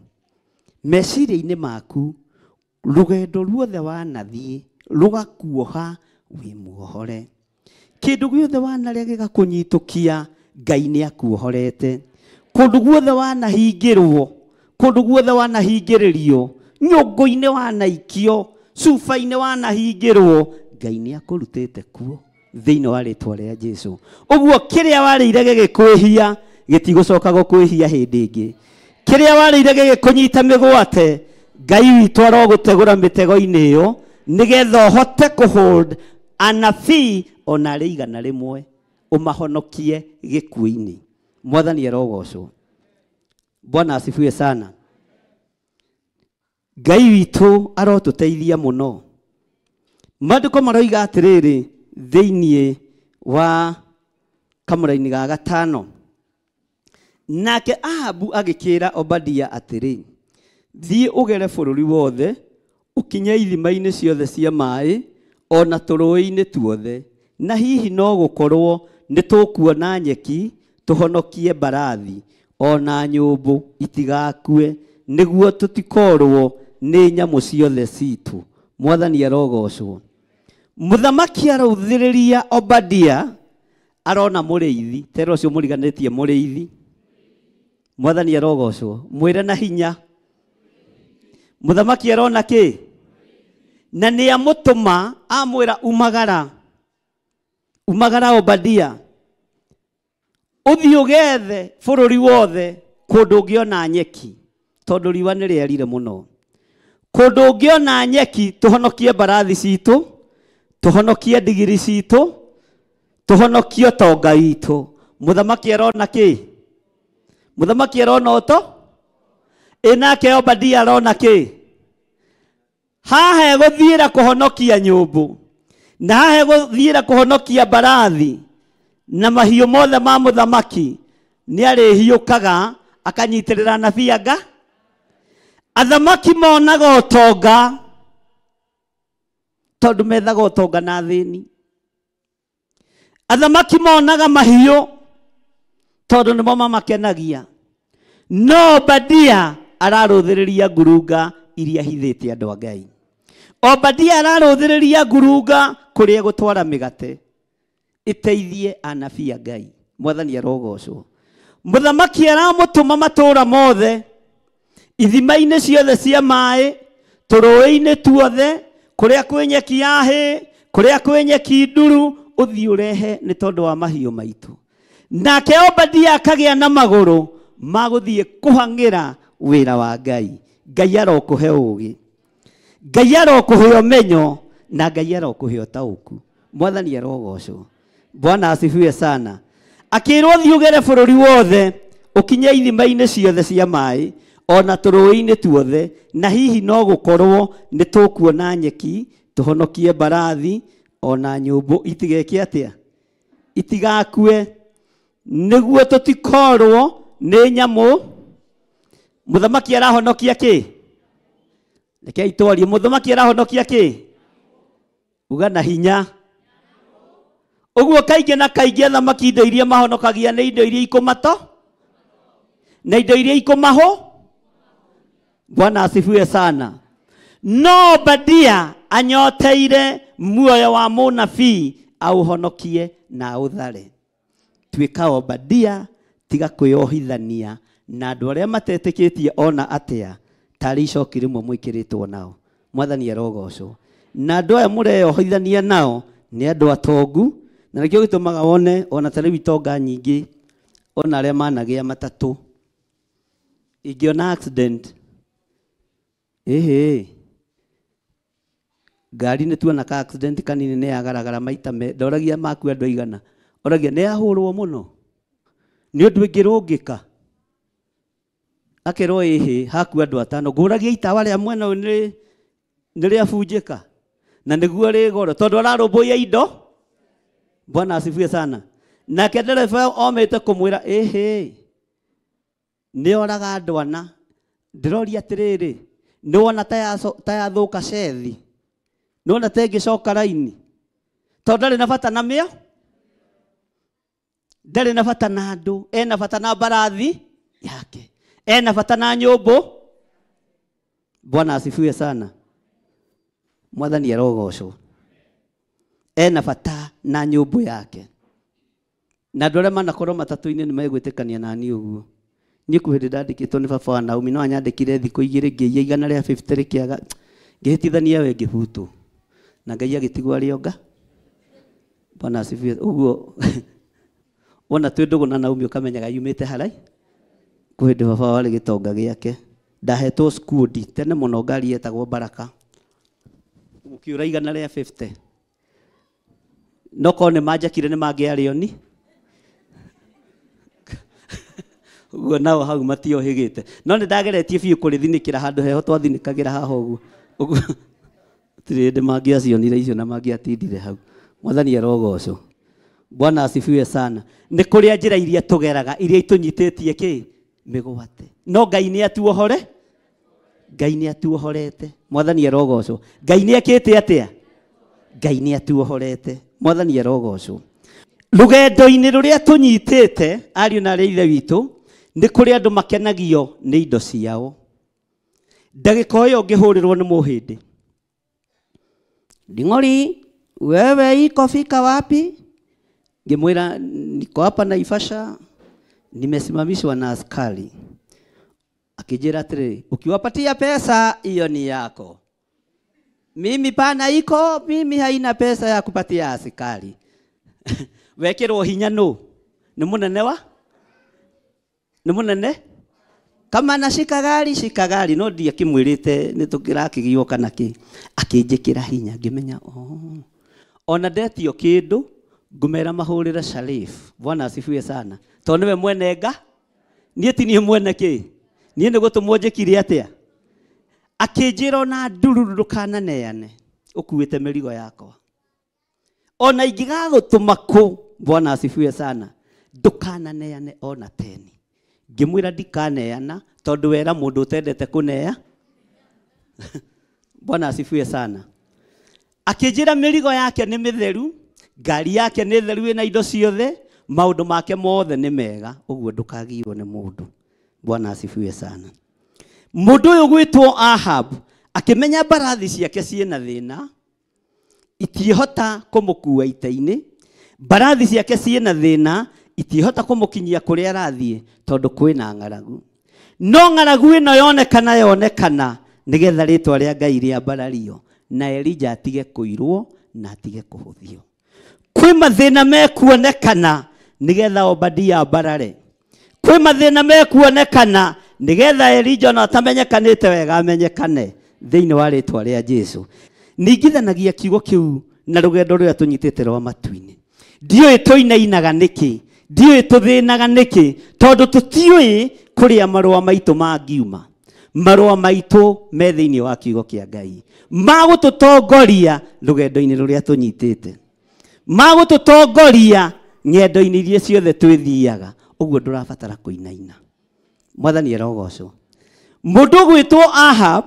Meciria-inĩ maku rũgendo ruothe wanathiĩ rũgakuoha wĩ muohore kĩndũ gĩothe wanarĩa gĩgakũnyitũkia Ngai nĩ akuohorete kũndũ guothe wanahingĩrwo kũndũ guothe wanahingĩrĩrio nyũngũ-inĩ wanaikio cuba-inĩ wanahingĩrwo Ngai nĩ akũrutĩte kuo thĩinĩ wa rĩtwa rĩa Jesũ. Ũguo kĩrĩa warĩire gĩgĩkwĩhia gĩtigũcoka gũkwĩhia hĩndĩ ĩngĩ. Kĩrĩa warĩire gĩgĩkũnyita mĩgwate Ngai witũ arogũtegũra mĩtego-inĩ ĩyo nigetha ũhote kũhold anabii ona arĩ igana rĩmwe ũmahonokie gĩkuũ-inĩ. Mwathani arogocwo. Bwana asifiwe sana. Ngai witũ arotũteithia mũno. Maandĩko maroiga atĩrĩrĩ thĩinĩ wa kamũra-inĩ ga gatano nake Ahabu agĩkĩra Obadia atĩrĩ thiĩ ũgere bũrũri wothe ũkinye ithima-inĩ ciothe cia maĩ ona tũrũĩ-inĩ tuothe na hihi no gũkorwo nĩ tũkuona nyeki tũhonokie mbarathi ona nyũmbũ itigakue nĩguo tũtikorwo nĩ nyamũ ciothe citũ. Mwathani arogocwo. Mũthamaki arauthĩrĩria Obadia arona mũrĩithi tero ũcio mũriganĩtie mũrĩithi. Mwathani arogocwo. Mwĩre na hinya. Mũthamaki arona kĩ? Na nĩ amũtũma amwĩra umagara Obadia ũthiĩ ũgethe bũrũri wothe kũndũ ũngĩona nyeki tondũ riũa nĩ rĩarire mũno kũndũ ũngĩona nyeki tũhonokie mbarathi citũ tũhonokie ndigiri citũ tũhonokie ũtonga witũ. Mũthamaki arona kĩ? Mũthamaki arona ũto nake Obadia arona kĩ? Haha egũthiĩra kũhonokia nyũmbũ na haha egũthiĩra kũhonokia mbarathi na mahiũ mothe ma mũthamaki nĩ arĩhiũkaga akanyitĩrĩra anabii anga. Athamaki monaga ũtonga tondũ methaga ũtonga na thĩni. Athamaki monaga mahiũ tondũ nĩmo mamakenagia. No Obadia ararũthĩrĩria ngurunga iria hithĩte andũ a Ngai. Obadia ararũthĩrĩria ngurunga kũrĩa gũtwara mĩgate ĩteithie anabii a Ngai. Mwathani arogocwo. Mũthamaki aramũtũma matũũra mothe ithima-inĩ ciothe cia maĩ tũrũĩ-inĩ tuothe kũrĩa kwĩ nyeki yahĩ kũrĩa kwĩ nyeki nduru ũthiĩ ũrehe nĩ tondũ wa mahiũ maitũ. Nake Obadia akagĩa na magũrũ magũthiĩ kũhang'ĩra wĩra wa Ngai. Ngai arokũhe ũũgĩ, Ngai arokũhe ũmenyo na Ngai arokũhe ũtaũku. Mwathani arogocwo. Bwana asifiwe sana. Akĩrwo thiĩ ũgere bũrũri wothe ũkinye ithima-inĩ ciothe cia maĩ ona tũrũĩ-inĩ tuothe na hihi no gũkorwo nĩ tũkuona nyeki tũhonokie mbarathi ona nyũmbũ itigeke atĩa itigakue nĩguo tũtikorwo nĩ nyamũ. Mũthamaki arahonokia kĩ? Rekei twarie. Mũthamaki arahonokia kĩ? Uga na hinya. Ũguo kaingĩ na kaingĩ athamaki indo iria mahonokagia nĩ indo iria ikũmato na indo iria ikũmaho Bwana asifiwe sana. No Obadia anyoteire muoyo wa munabii auhonokie na authare. Twika Obadia tiga kwĩyohithania na andũ arĩa matetĩkĩtie ona atia tarĩ icoki rĩmwe mwĩkĩrĩtwo nao. Mwathani arogocwo. Na andũ aya mũreyohithania nao nĩ andũ atongu, na nĩkĩo gĩtũmaga wone ona tarĩ itonga nyingĩ ona arĩa managĩa matatũ. Ingĩona accident ngari nĩ tuona ka accident kanini nĩ yagaragara maita ndoragia maku andũ aigana. Oragia nĩ yahũrwo mũno nĩ ũndũ ĩngĩrũngĩka. Akerwo haku andũ atano. Ngũragia itawa rĩa mwena ũyũ nĩ rĩabunjĩka na nĩguo rĩ goro tondũ ararũmbũiya indo. Bwana asifiwe sana. Nake ndereba omete kũmwĩra nĩ oraga andũ ana. Ndĩroria atĩrĩrĩ, nĩ wona ta yathũka cethi, nĩ wona ta ĩngĩcoka raini tondũ ndarĩ na bata na mĩo, ndarĩ na bata na andũ, ena bata na mbarathi yake, ena bata na nyũmbũ. Bwana asifiwe sana. Mwathani arogocwo. Ena bata na nyũmbũ yake. Na andũ arĩa manakorwo matatũ-inĩ nĩ megwĩtĩkania na niĩ ũguo. Niĩ kũhĩndĩ ndandĩkĩtwo nĩ baba wa Naomi no anyandĩkire thikũ igĩrĩ ngĩiya 150 rĩkĩaga ngĩhĩtithania we ngĩbutwo na Ngai agĩtigwo arĩonga. Bwana asifiwe. Ũguo wona twĩ ndũgũ na Naomi ũkamenyaga yumĩte harai kũhĩndĩ baba warĩ gĩtonga gĩake. Ndahetwo skundi tene mũno ngari yetagwo Baraka ũkiura 150 no korwo nĩ manjakire nĩ mangĩarĩoni. Uguo nao hau matiohĩgĩte no nĩ ndageretie biũ kũrĩthinĩkĩra handũ heho twathinĩkagĩra haha ũguo. Ũguo tĩrĩ hĩndĩ mangĩacionire icio na mangĩatindire hau. Mwathani arogocwo. Bwana asifiwe sana. Nĩ kũrĩa njĩra iria tũgeraga iria itũnyitĩtie mĩgwate no Ngai nĩ atuohore. Ngai nĩ atuohorete. Mwathani arogocwo. Ngai nĩ ekĩte atĩa? Ngai nĩ atuohorete. Mwathani arogocwo. Rũgendo-inĩ rũrĩa tũnyitĩte ariũ na arĩa ithe witũ nĩ kũrĩ andũ makenagio nĩ indo ciao. Ndagĩka ĩyo ngĩhũrĩrwo nĩ mũhĩndĩ. Nding'ori, wewe iko fika wapi? Ngĩmwĩra niko hapa Naivasha, nimesimamishwa na askari. Akijira atĩrĩrĩ, ukiwapatia pesa hiyo ni yako. Mimi pana iko, mimi haina pesa ya kupatia askari. Wekĩrwo hinya nũ? Nĩ mũnene wa? Nĩ mũnene? Kama nashika gari no ndiakĩmwĩrĩte nĩ tũkĩrakĩgio kana kĩ. Akĩnjĩkĩra hinya ngĩmenya ona ndetio kĩndũ ngũmera mahũrĩra Sharif. Bwana asifiwe sana. Tondũ nĩwe mwene nga niĩ ti niĩ mwene kĩ. Niĩ nĩ gũtũmwo njĩkire atĩa. Akĩnjĩra ona ndururu ndũkananeane ũkuĩte mĩrigo yakwa. Ona ingĩgagũtũma kũ. Bwana asifiwe sana. Ndũkananeane ona teni. Ngĩmwĩra ndikaneana tondũ wera mũndũ ũtendete kũnea. Bwana asifiwe sana. Akĩnjĩra mĩrigo yake nĩ mĩtheru, ngari yake nĩ theru ĩna indo ciothe, maũndũ make mothe nĩ mega, ũguo ndũkagiywo nĩ mũndũ. Bwana asifiwe sana. Mũndũ ũyũ gwĩtwo Ahab akĩmenya mbarathi ciake ciĩna thĩna, itiĩhota kũmũkua ita-inĩ. Mbarathi ciake ciĩna thĩna, itiĩhota kũmũkinyia kũrĩa arathiĩ tondũ kwĩna ng'aragu. No ng'aragu ĩno yonekana nĩgetha rĩtwa rĩa Ngai rĩambarario na Elija atige kũirwo na atige kũhũthio. Kwĩ mathĩna mekuonekana nĩgetha Obadia ambarare. Kwĩ mathĩna mekuonekana nĩgetha Elija no atamenyekanĩte wega amenyekane thĩinĩ wa rĩtwa rĩa Jesũ. Ningithanagia kiugo kĩu na rũgendo rũrĩa tũnyitĩte rwa matu-inĩ. Ndiũĩ tũinainaga nĩkĩ, ndiũĩ tũthĩnaga nĩkĩ, tondũ tũtiũĩ kũrĩa marũa maitũ mangiuma. Marũa maitũ me thĩinĩ wa kiugo kĩa Ngai, magũtũtongoria rũgendo-inĩ rũrĩa tũnyitĩte, magũtũtongoria ng'endo-inĩ iria ciothe twĩthiaga. Ũguo ndũrabatara kũinaina. Mwathani arogocwo. Mũndũ ũgwĩtwo Ahab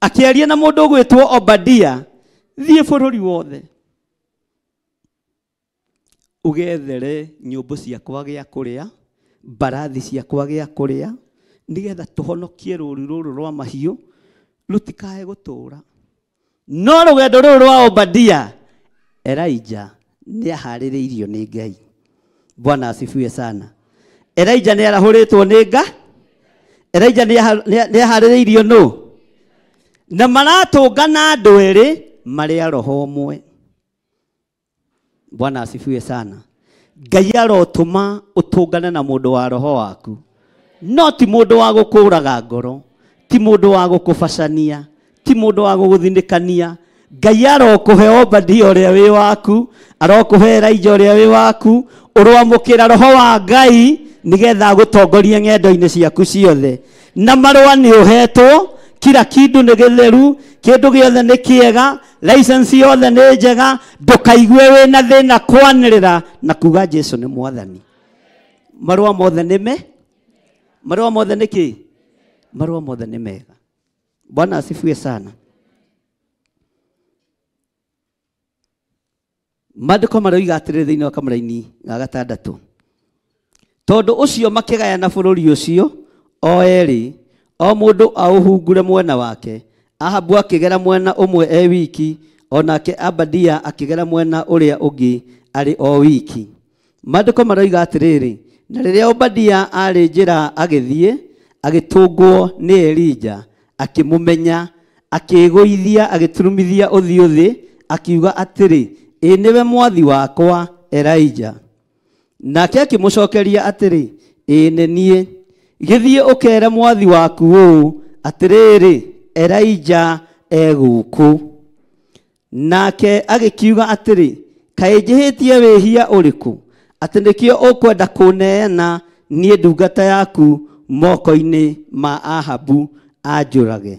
akĩaria na mũndũ ũgwĩtwo Obadia, thiĩ bũrũri wothe ũgethere nyũmbũ ciakwa gĩa kũrĩa, mbarathi ciakwa gĩa kũrĩa, nigetha tuhonokie rũru rwa mahiũ rutikae gũtũra. No rũgendo rũrũ rwa Obadia, Elijah nĩ aharĩrĩirio nĩ Ngai. Bwana asifiwe sana. Elijah nĩ arahũrĩtwo nĩ Ngai. Elijah nĩ aharĩrĩirio nũ? Na maratũngana andũ erĩ marĩ a roho ũmwe. Bwana asifiwe sana. Ngai arotũma ũtũngane na mũndũ wa roho waku. No ti mũndũ wa gũkũraga ngoro, ti mũndũ wa gũkũbacania, ti mũndũ wa gũgũthinĩkania. Ngai arokũhe Obadia ũrĩa wĩ waku, arokũhe Elijah ũrĩa wĩ waku, ũrwamũkĩra roho wa Ngai nigetha gũtongoria ng'endo-inĩ ciaku ciothe. Na marũa nĩ ũhetwo, kila kindu nĩ gĩtheru, kĩndũ gĩothe nĩ kĩega, license yothe nĩ njega, ndũkaigue wĩna thĩna kwanĩrĩra na kuga Jesũ nĩ Mwathani. Marũa mothe nĩ marũa mothe nĩ kĩ? Marũa mothe nĩ mega. Bwana asifiwe sana. Maandĩko maroiga atĩrĩrĩ thĩinĩ wa kamũra-inĩ ga 6. Tondũ ũcio makĩgayana bũrũri ũcio o erĩ, o mũndũ aũhungure mwena wake. Ahabu akĩgera mwena ũmwe wiki, onake Obadia akĩgera mwena ũrĩa ũngĩ arĩ o wiki. Maandĩko maroiga atĩrĩrĩ, na rĩrĩa Obadia arĩ njĩra agĩthiĩ, agĩtũngwo nĩ Elijah, akĩmũmenya, akĩgũithia, agĩturumithia ũthiũ thĩ, akiuga atĩrĩ, ĩ nĩwe mwathi wakwa Elijah. Nake akĩmũcokeria atĩrĩ, ĩ nĩ niĩ. Gĩthiĩ ũkere mwathi waku ũũ atĩrĩrĩ, Elijah egũkũ. Nake agĩkiuga atĩrĩ, kaĩ njĩhĩtie wĩhia ũrĩkũ atĩ nĩkĩo ũkwenda kũneana niĩ ndungata yaku moko-inĩ ma Ahabu anjũrage?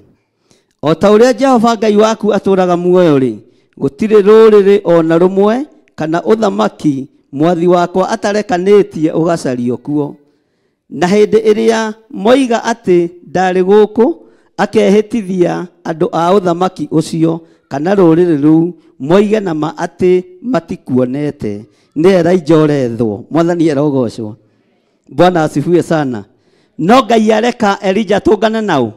O ta ũrĩa Jehova Ngai waku atũraga muoyo-rĩ, gũtirĩ rũrĩrĩ ona rũmwe kana ũthamaki mwathi wakwa atarekanĩtie ũgacario kuo. Na hĩndĩ ĩrĩa moiga atĩ ndarĩ gũkũ, akehĩtithia andũ a ũthamaki ũcio kana rũrĩrĩ rũu, moige na ma atĩ matikuonete. Nĩ Elijah ũrethwo. Mwathani arogocwo. Bwana asifiwe sana. No Ngai areka Elijah tũngane nao?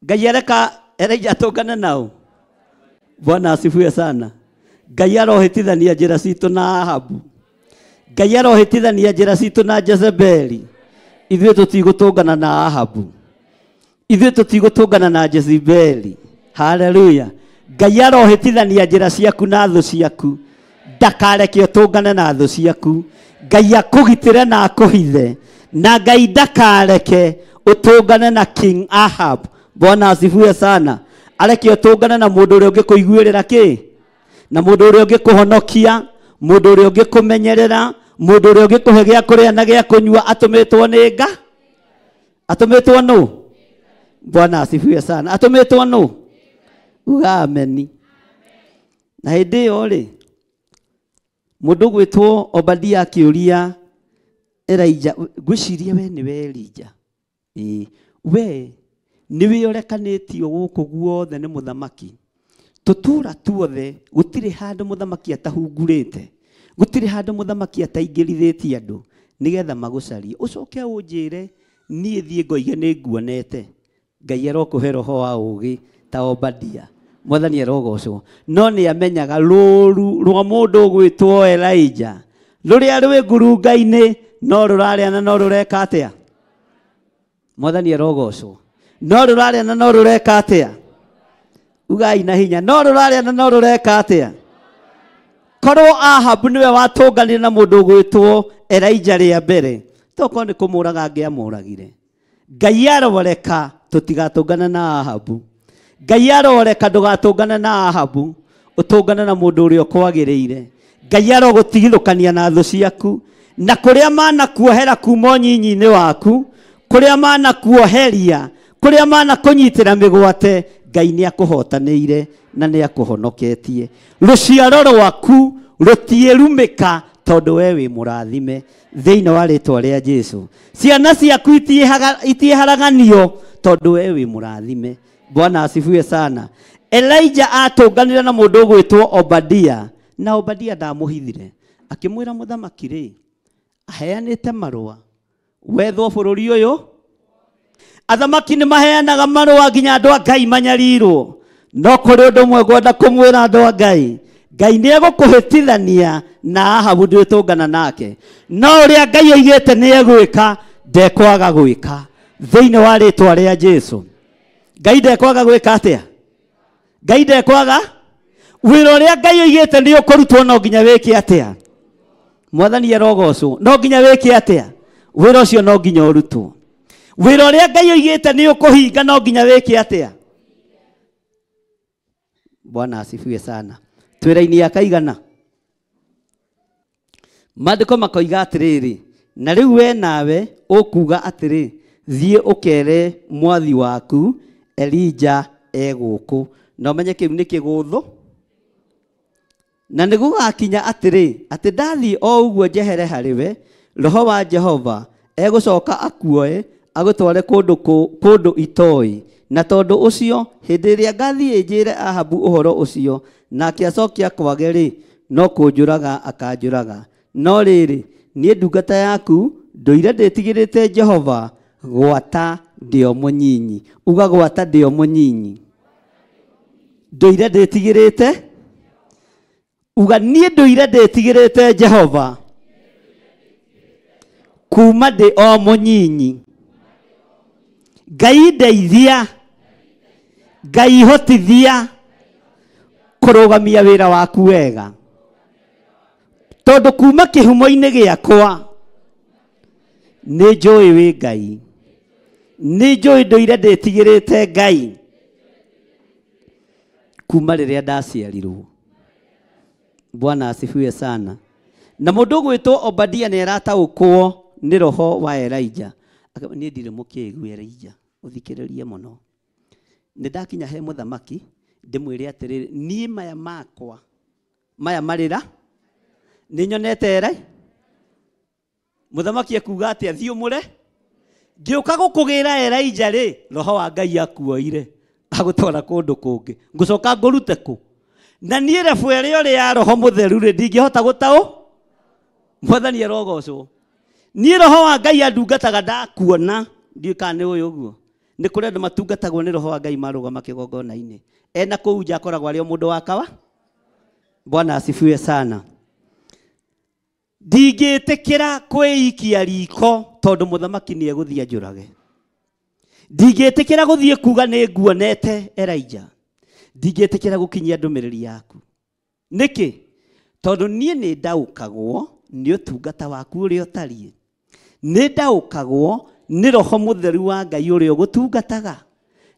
Ngai areka Elijah tũngane nao? Bwana asifiwe sana. Ngai arohĩtithania njĩra citũ na Ahabu. Ngai arohĩtithania njĩra citũ na Jezebeli. Ithuĩ tũtigũtũngana na Ahabu. Ithuĩ tũtigũtũngana na Jezebeli. Hallelujah. Ngai arohĩtithania njĩra ciaku na thũ ciaku. Ndakareke ũtũngane na thũ ciaku. Ngai akũgitĩre na akũhithe. Na Ngai ndakareke ũtũngane na King Ahab. Bwana asifiwe sana. Areke ũtũngane na mũndũ ũrĩa ũngĩkũiguĩrĩra kĩ? Na mũndũ ũrĩa ũngĩkũhonokia, mũndũ ũrĩa ũngĩkũmenyerera, mũndũ ũrĩa ũngĩkũhe gĩa kũrĩa na gĩa kũnyua, atũmĩtwo nĩ Ngai. Atũmĩtwo nũ? Bwana asifiwe sana. Atũmĩtwo nũ? Uga ameni. Na hĩndĩ ĩyo-rĩ, mũndũ gwĩtwo Obadia akĩũria Elijah, ngwĩciria we nĩwe Elijah. We nĩwe ũrekanĩtio gũkũ guothe nĩ mũthamaki. Tũtũra tuothe gũtirĩ handũ mũthamaki atahungurĩte. Gũtirĩ handũ mũthamaki ataingĩrithĩtie andũ nigetha magũcarie. Ũcoke ũnjĩre niĩ thiĩ ngoige nĩ nguonete. Ngai arokũhe roho wa ũũgĩ ta Obadia. Mwathani arogocwo. No nĩ amenyaga rũru rwa mũndũ gwĩtwo Elijah, rũrĩa rwĩ ngurunga-inĩ no rũrarĩa na no rũreka atĩa? Mwathani arogocwo. No rũrarĩa na no rũreka atĩa? Ugai na hinya. No rũrarĩa na no rũreka atĩa? Korwo Ahabu nĩwe watũnganire na mũndũ gwĩtwo Elijah rĩa mbere, toko nĩ kũmũraga angĩamũragire. Ngai aroreka tũtigatũngane na Ahabu. Ngai aroreka ndũgatũngane na Ahabu, ũtũngane na mũndũ ũrĩa ũkwagĩrĩire. Ngai arogũtigithũkania na thũ ciaku, na kũrĩa manakuohera kuma nyinyi-inĩ waku, kũrĩa manakuoheria, kũrĩa manakũnyitĩra mĩgwate, Ngai nĩ akũhotanĩire na nĩ akũhonoketie. Rũciaro rwaku rũtiĩrumĩka tondũ we wĩ mũrathime thĩinĩ wa rĩtwa rĩa Jesũ. Ciana ciaku itiĩharaganio tondũ we wĩ mũrathime. Bwana asifiwe sana. Elijah atũnganire na mũndũ gwĩtwo Obadia, na Obadia ndamũhithire. Akĩmwĩra mũthamaki rĩ, aheanĩte marũa wethwo bũrũri ũyũ. Athamaki nĩ maheanaga marũa nginya andũ a Ngai manyarirwo. No kũrĩ ũndũ ũmwe ngwenda kũmwĩra andũ a Ngai, Ngai nĩ egũkũhĩtithania na Ahabu ndwĩtũngana nake. No ũrĩa Ngai oigĩte nĩ egwĩka ndekwaga gwĩka thĩinĩ wa rĩtwa rĩa Jesũ. Ngai ndekwaga gwĩka atĩa? Ngai ndekwaga wĩra ũrĩa Ngai oigĩte nĩ ũkũrutwo no nginya wĩke atĩa? Mwathani arogocwo. No nginya wĩke atĩa? Wĩra ũcio no nginya ũrutwo. Wĩra ũrĩa Ngai oigĩte nĩ ũkũhinga no nginya wĩke atĩa? Bwana asifiwe sana. Twĩra-inĩ akaigana. Maandĩko makoiga atĩrĩrĩ, na rĩu we nawe ũkuga atĩrĩ, thiĩ ũkere mwathi waku Elija egũkũ. Na ũmenye kĩu nĩ kĩgũthũ. Na nĩ gũgakinya atĩrĩ, atĩ ndathiĩ o ũguo njehere harĩwe, Roho wa Jehova egũcoka akuoe agũtware kũndũ itoĩ. Na tondũ ũcio hĩndĩ ĩrĩa ngathiĩ njĩre Ahabu ũhoro ũcio, nake acokia kwage-rĩ, no kũnjũraga akanjũraga. No rĩrĩ, niĩ ndungata yaku ndũire ndĩtigĩrĩte Jehova, gwata ndĩo mũnyinyi. Uga gwata ndĩo mũnyinyi. Ndũire ndĩtigĩrĩte. Uga niĩ ndũire ndĩtigĩrĩte Jehova, kuma ndĩ o mũnyinyi. Ngai ndeithia, Ngai hotithia kũrũgamia wĩra waku wega. Tondũ kuma kĩhumo-inĩ gĩakwa nĩ njũĩ wĩ Ngai. Nĩ njũĩ ndũire ndĩtigĩrĩte Ngai kuma rĩrĩa ndaciarirwo. Bwana asifiwe sana. Na mũndũ gwĩtwo Obadia nĩ arataũkwo nĩ roho wa Elijah. Niĩ ndirĩ mũkĩĩgu Elijah, ũthikĩrĩrie mũno. Nĩ ndakinya he mũthamaki ndĩmwĩre atĩrĩrĩ, niĩ maya makwa maya marĩra nĩ nyonete mũthamaki akuga atĩ athiĩ ũmũre. Ngĩũka gũkũgĩra Elijah-rĩ, roho wa Ngai akuoire agũtwara kũndũ kũngĩ. Ngũcoka ngũrute kũ? Na niĩ rebu ĩrĩa ũrĩ ya Roho Mũtheru-rĩ, ndingĩhota gũtaũ. Mwathani arogocwo. Niĩ roho wa Ngai andungataga ndakuona, ndiũĩ kana nĩ ũyũ ũguo. Nĩ kũrĩ andũ matungatagwo nĩ roho wa Ngai marũgama kĩgongona-inĩ. Ena kũu nja akoragwo arĩ o mũndũ wa kawa. Bwana asifiwe sana. Ndingĩtĩkĩra kwĩikia riko tondũ mũthamaki nĩ egũthiĩ anjũrage. Ndingĩtĩkĩra gũthiĩ kuga nĩ nguonete Elijah. Ndingĩtĩkĩra gũkinyia ndũmĩrĩri yaku. Nĩkĩ? Tondũ niĩ nĩ ndaũkagwo nĩ ũtungata waku ũrĩa ũtariĩ. Nĩ ndaũkagwo nĩ Roho Mũtheru wa Ngai ũrĩa ũgũtungataga.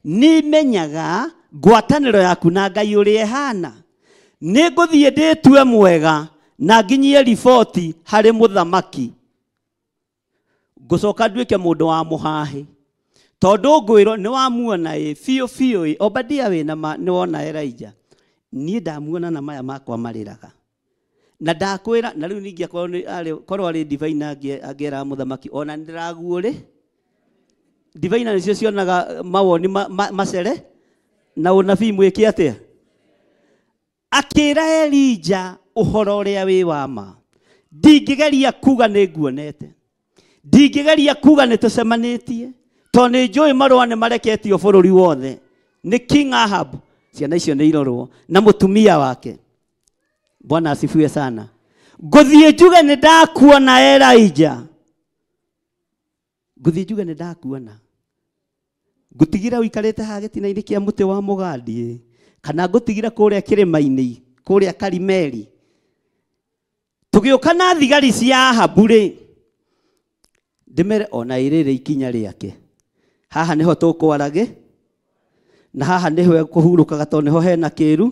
Nĩ menyaga ngwatanĩro yaku na Ngai ũrĩa ehana. Nĩ ngũthiĩ ndĩtue mwega na nginyie riboti harĩ mũthamaki. Ngũcoka nduĩke mũndũ wa mũhahe. Tondũ ngwĩrwo nĩ wamuona biũ Obadia nĩ wona Elijah. Niĩ ndamuona na maya makwa marĩraga. Na ndakwĩra, na rĩu ningĩ korwo arĩ ndivaina angĩera mũthamaki, ona ndĩraguo rĩ. Ndivaina nĩcio cionaga mawoni macere na ũnabii mwĩke atĩa. Akĩra Elijah ũhoro ũrĩa wĩ wa ma. Ndingĩgeria kuga nĩ nguonete. Ndingĩgeria kuga nĩ tũcemanĩtie. Tondũ nĩ njũĩ marũa nĩ mareketio bũrũri wothe. Nĩ King Ahab, ciana icio nĩ irorwo, na mũtumia wake. Bwana asifiwe sana. Ngũthiĩ njuge nĩ ndakuona Elijah. Ngũthiĩ njuge nĩ ndakuona. Ngũtigira ũikarĩte haha gĩtina-inĩ kĩa mũtĩ wa mũgandi, kana ngũtigira kũrĩa kĩrĩma-inĩ, kũrĩa Karimeli. Tũgĩũka na thigari cia Ahabu-rĩ, ndĩmere ona ĩrĩrĩ ikinya rĩake. Haha niho tũkwarage, na haha niho kũhurũkaga tondũ niho hena kĩĩru.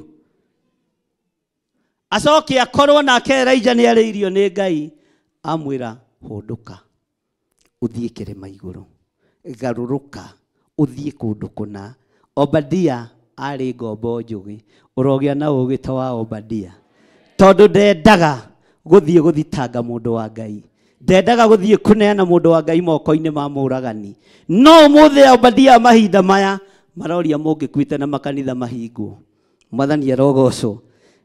Acoke akorwo nake Elijah nĩ arĩirio nĩ Ngai, amwĩra hũndũka ũthiĩ kĩrĩma igũrũ, garũrũka ũthiĩ kũndũ kũna. Obadia arĩ ngombo njũgĩ, ũrogĩa na ũgĩ ta wa Obadia, tondũ ndendaga gũthiĩ gũthitanga mũndũ wa Ngai. Ndendaga gũthiĩ kũneana mũndũ wa Ngai moko-inĩ ma mũragani. No ũmũthĩ Obadia mahinda maya maroria mũngĩkuĩte na makanitha mahingwo. Mwathani arogocwo.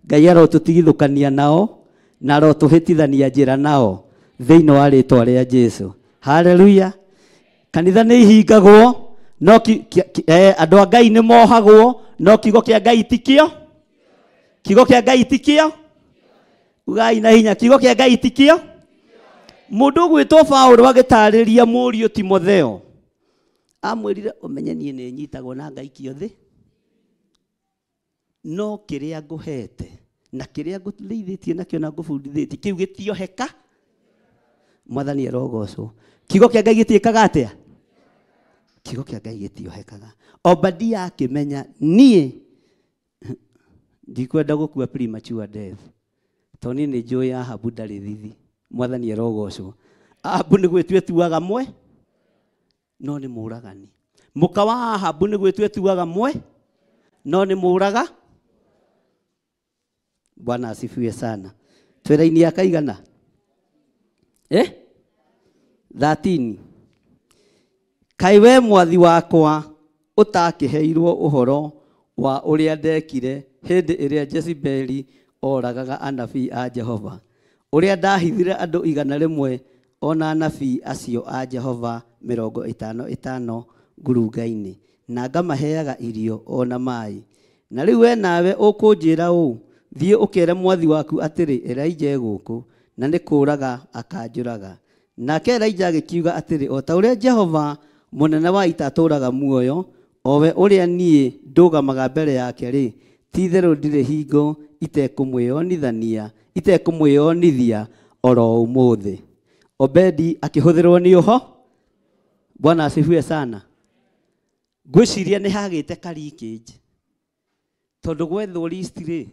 Ngai arotũtigithũkania nao na arotũhĩtithania njĩra nao. thĩinĩ wa rĩtwa rĩa Jesu. Haleluya. Kanitha nĩ ihingagwo, no andũ a Ngai nĩ mohagwo, no kiugo kĩa Ngai tikio. Kiugo kĩa Ngai tikio. Ugai na hinya, kiugo kĩa Ngai tikio. Mũndũ gwĩtwo Paulo agĩtarĩria mũriũ Timotheo, amwĩrire ũmenye niĩ nĩ nyitagwo na Ngai kĩothe, no kĩrĩa ngũhete na kĩrĩa ngũteithĩtie nakĩo na ngũbundithĩtie kĩu gĩtioheka. Mwathani arogocwo. Kiugo kĩa Ngai gĩtiĩkaga atĩa? Kiugo kĩa Ngai gĩtiohekaga. Obadia akĩmenya niĩ ndikwenda gũkua premature death, tondũ niĩ nĩ njũĩ Ahabu ndarĩ thithi. Mwathani arogocwo. Ahabu nĩ gwĩtua etuaga mwe, no nĩ mũragani. Mũka wa Ahabu nĩ gwĩtua etuaga mwe, no nĩ mũraga. Bwana asifiwe sana. Twĩra-inĩ ya kaigana 13. Kaĩ we mwathi wakwa ũtakĩheirwo ũhoro wa ũrĩa ndekire hĩndĩ ĩrĩa Jezebeli oragaga anabii a Jehova, ũrĩa ndahithire andũ 100 ona anabii acio a Jehova 50 ngurunga-inĩ, na ngamaheaga irio ona maĩ. Na rĩu we nawe ũkũnjĩra ũũ, thiĩ ũkere mwathi waku atĩrĩ Elijah gũkũ, na nĩ kũũraga akanjũraga. Nake Elijah agĩkiuga atĩrĩ, o ta ũrĩa Jehova mũnene wa ita atũũraga muoyo, o we ũrĩa niĩ ndũgamaga mbere yake-rĩ, ti-itherũ ndirĩ hingo itekũmwĩonithia oro ũmũthĩ. Obedi akĩhũthĩrwo nĩ ũho. Bwana asifiwe sana. Ngwĩciria nĩ hagĩte ka-leakage, tondũ gwethwo list-rĩ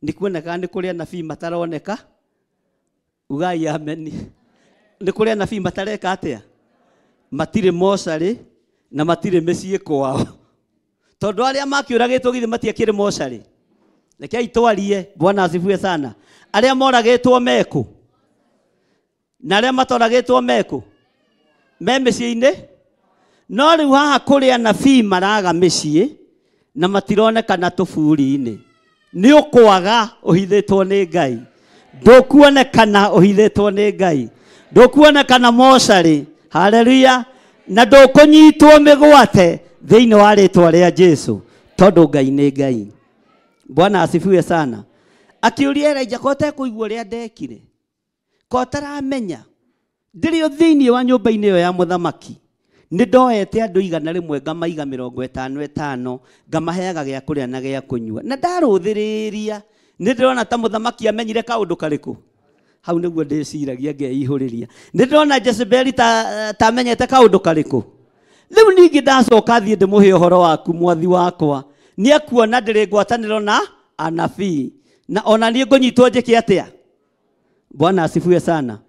nĩ kuoneka nĩ kũrĩ anabii mataroneka. Ugai ameni. Nĩ kũrĩ anabii matareka atĩa? Matirĩ mocarĩ na matirĩ mĩciĩ kwao. Tondũ arĩa makĩũragĩtwo githĩ matiakĩrĩ mocarĩ. Rekei twarie. Bwana asifiwe sana. Arĩa moragĩtwo mekũ? Na arĩa matoragĩtwo mekũ? Me mĩciĩ-inĩ? No rĩu haha kũrĩ anabii maraga mĩciĩ na matironekana tũburi-inĩ. Nĩ ũkwaga ũhithĩtwo nĩ Ngai. Ndũkuonekana ũhithĩtwo nĩ Ngai. Ndũkuonekana mocarĩ. Haleluya. Na ndũkũnyitwo mĩgwate thĩinĩ wa rĩtwa rĩa Jesu, tondũ Ngai nĩ Ngai. Bwana asifiwe sana. Akĩũria Elijah, ko ũtekũigua ũrĩa ndekire, ko ũtaramenya ndĩrĩ o thĩinĩ wa nyũmba-inĩ ĩyo ya mũthamaki, nĩ ndoete andũ 100 ngamaiga 50 ngamaheaga gĩa kũrĩa na gĩa kũnyua, na ndarũthĩrĩria nĩ ndĩrona ta mũthamaki amenyire kaũndũ karĩkũ. Hau nĩguo ndĩciragia ngeihũrĩria. Nĩ ndĩrona Jezebeli tamenyete kaũndũ karĩkũ. Rĩu ningĩ ndacoka thiĩ ndĩmũhe ũhoro waku mwathi wakwa, nĩ akuona ndĩrĩ ngwatanĩro na anabii, na ona niĩ ngũnyitwo njĩke atĩa. Bwana asifiwe sana.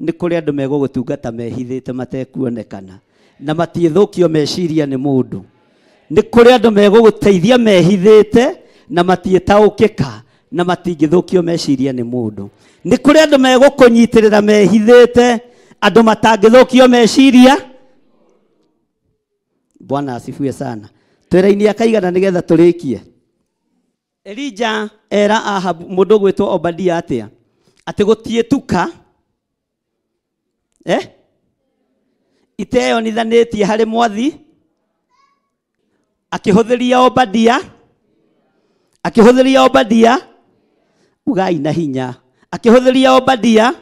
Nĩ kũrĩ andũ megũgũtungata mehithĩte matekuonekana na matiĩthũkio meciria nĩ mũndũ. Nĩ kũrĩ andũ megũgũteithia mehithĩte na matiĩtaũkĩka na matingĩthũkio meciria nĩ mũndũ. Nĩ kũrĩ andũ megũkũnyitĩrĩra mehithĩte, andũ matangĩthũkio meciria. Bwana asifiwe sana. Twĩra-inĩ ya kaigana nĩgetha tũrĩkie. Elijah era Ahabu mũndũ gwĩtwo Obadia atĩa? Atĩ gũtiĩtuka iteyonithanĩtie harĩ mwathi. Akĩhũthĩria Obadia. Ugai na hinya. Akĩhũthĩria Obadia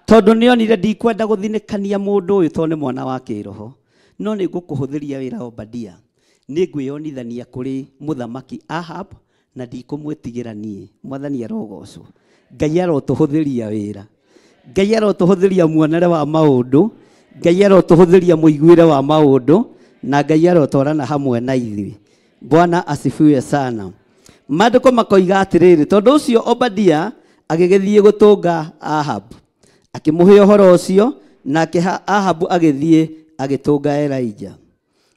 tondũ nĩonire ndikwenda gũthinĩkania mũndũ ũyũ tondũ nĩ mwana wa kĩroho, no nĩ ngũkũhũthĩria wĩra Obadia. Nĩ ngwĩyonithania kũrĩ mũthamaki Ahab na ndikũmwĩtigĩra niĩ. Mwathani arogocwo. Ngai arotũhũthĩria wĩra. Ngai arotũhũthĩria muonere wa maũndũ. Ngai arotũhũthĩria mũiguĩre wa maũndũ, na Ngai arotwarana hamwe na ithuĩ. Bwana asifiwe sana. Maandĩko makoiga atĩrĩrĩ, tondũ ũcio Obadia agĩgĩthiĩ gũtũnga Ahab, akĩmũhe ũhoro ũcio, nake Ahab agĩthiĩ agĩtũnga Elijah.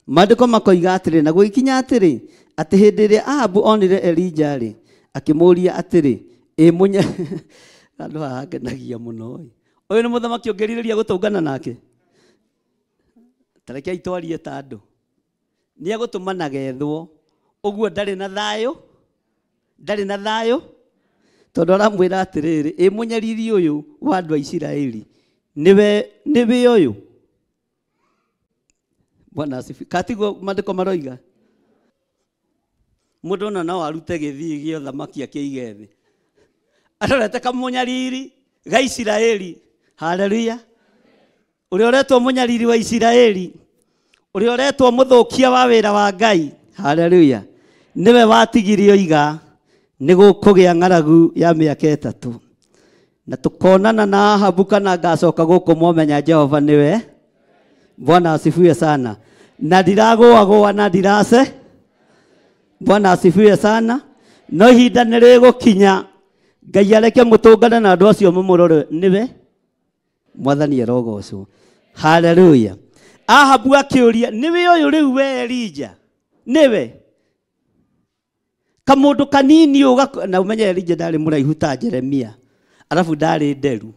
Maandĩko makoiga atĩrĩ, na gũgĩkinya atĩrĩ, atĩ hĩndĩ ĩrĩa Ahab onire Elijah-rĩ, akĩmũũria atĩrĩ, andũ haha ngenagia mũno. Ũyũ nĩ mũthamaki ũngĩrirĩria gũtũngana nake? Tarekei twarie ta andũ. Nĩ egũtũmana gethwo, ũguo ndarĩ na thayũ. Ndarĩ na thayũ tondũ aramwĩra atĩrĩrĩ, mũnyariri ũyũ wa andũ a Isiraeli niwe oyo Bwana asifiwe. Katigo mandiko maroiga mundu ona no arute githii gio thamaki akĩige thĩ arorete kamunyariri ga Isiraeli. Haleluya. Uri oretwo munyariri wa Isiraeli, uri oretwo muthukia wa wira wa Ngai. Haleluya. Niwe watigirio iga nigukugia ng'aragu ya miaka 3 na tukonana na Ahabu kana ngacoka guku momenya Jehova niwe. Bwana asifiwe sana. Na ndiragũagũa na ndirase. Bwana asifiwe sana. No ihinda nĩrĩgũkinya Ngai areke mũtũngane na andũ acio mũmũrore niwe Mwathani erogocwo. Haleluya. Ahabu akĩũria niwe ũyũ rĩu we Elija? Niwe kamundu kanini uga na umenye Elija ndari mũraihu ta Jeremia alafu ndari nderu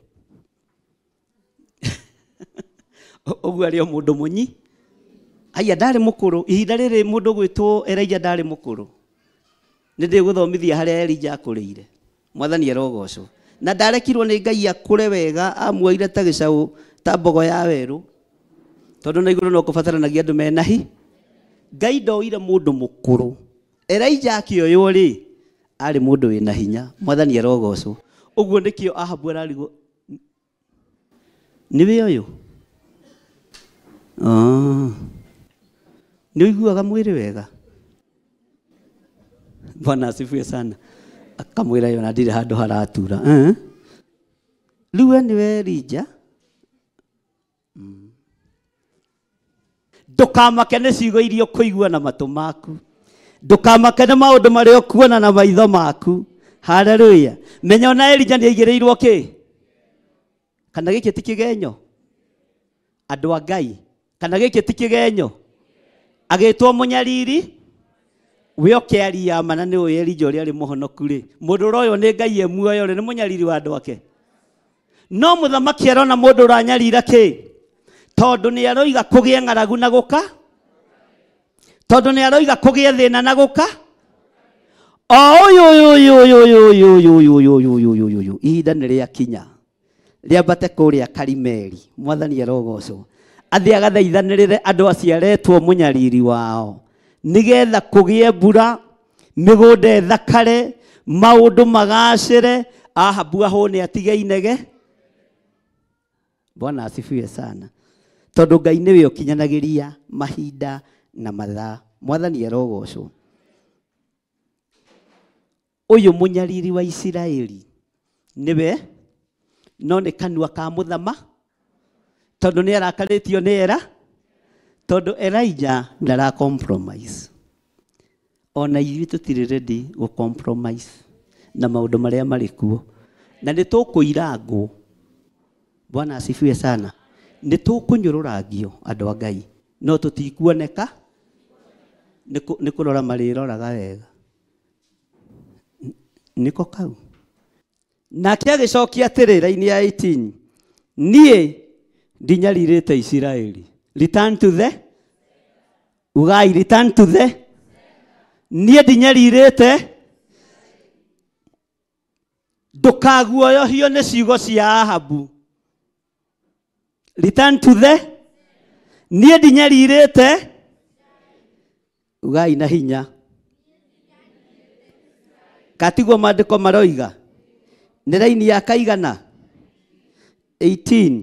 ogu ari mundu munyi aya ndari mukuru ihinda riri mundu gwitwo Elija ndari mukuru nindi guthomithia haria Elija akũrĩire. Mwathani erogocwo. Na ndarekirwo ni Ngai akũre wega amuoire ta gĩcaũ ta mbogo ya werũ tondu na igũrũ no kũbataranagia andũ menahi. Ngai ndoire mundu mukuru. Elija akĩoywo rĩ ari mundu wina hinya. Mwathani erogocwo. Uguo nikio Ahabu ararigo niwe ũyũ. Nĩ uiguaga mwĩrĩ wega. Bwana asifiwe sana. Akamwĩra yona ndirĩ handũ haratura. Rĩu niwe Elija. Ndũkamake nĩ ciugo iria ũkũigua na matũ maku. Ndũkamake nĩ maũndũ marĩa ũkuona na maitho maku. Haleluya. Menya ona Elija nĩ aigĩrĩirwo kĩ? Kana gĩkĩ ti kĩgenyo? Andũ a Ngai. Kana gĩkĩ ti kĩgenyo? Agĩtwo mũnyariri we okĩaria mana nĩ ũyũ Elija ũrĩa arĩ mũhonoku rĩ. Mũndũ ũyũ nĩ Ngai emuoyo rĩ, nĩ mũnyariri wa andũ ake. No mũthamaki arona mũndũ ũranyarira kĩ? Tondũ nĩ aroiga kũgĩe ng'aragu na gũka. Tondũ nĩ aroiga kũgĩe thĩna na gũka. Ihinda nĩ rĩakinya rĩambate kũrĩa Karimeli. Mwathani erogocwo. Athiĩ agathaithanĩrĩre andũ aciaretwo mũnyariri wao nigetha kũgĩe mbura, mĩgũnda ĩthakare, maũndũ magacĩre. Ahabu ahũne atige inege. Bwana asifiwe sana. Tondũ Ngai nĩwe ũkinyanagĩria mahinda na mathaa. Mwathani erogocwo. Ũyũ mũnyariri wa Isiraeli niwe no nĩ kanua ka mũthama tondũ nĩ arakarĩtio nĩ era. Tondũ Elija ndara compromise. Ona ithuĩ tũtirĩ ready go compromise na maũndũ marĩa marĩ kuo. Na nĩ tũkũirangwo. Bwana asifiwe sana. Nĩ tũkũnyũrũrangio andũ a Ngai. No tũtikuoneka. Nĩ kũrora marĩroraga wega. Niko kau. Nake agĩcokia atĩrĩ raini ya 18. Niĩ ndinyarirĩte Isiraeli. Return to the ugai return to the niĩ ndinyarirĩte. Ndũkaguoyohio nĩ ciugo cia Ahabu. Return to the niĩ ndinyarirĩte. Ugai na hinya. Katigo mandĩko maroiga nĩ raini ya kaigana 18.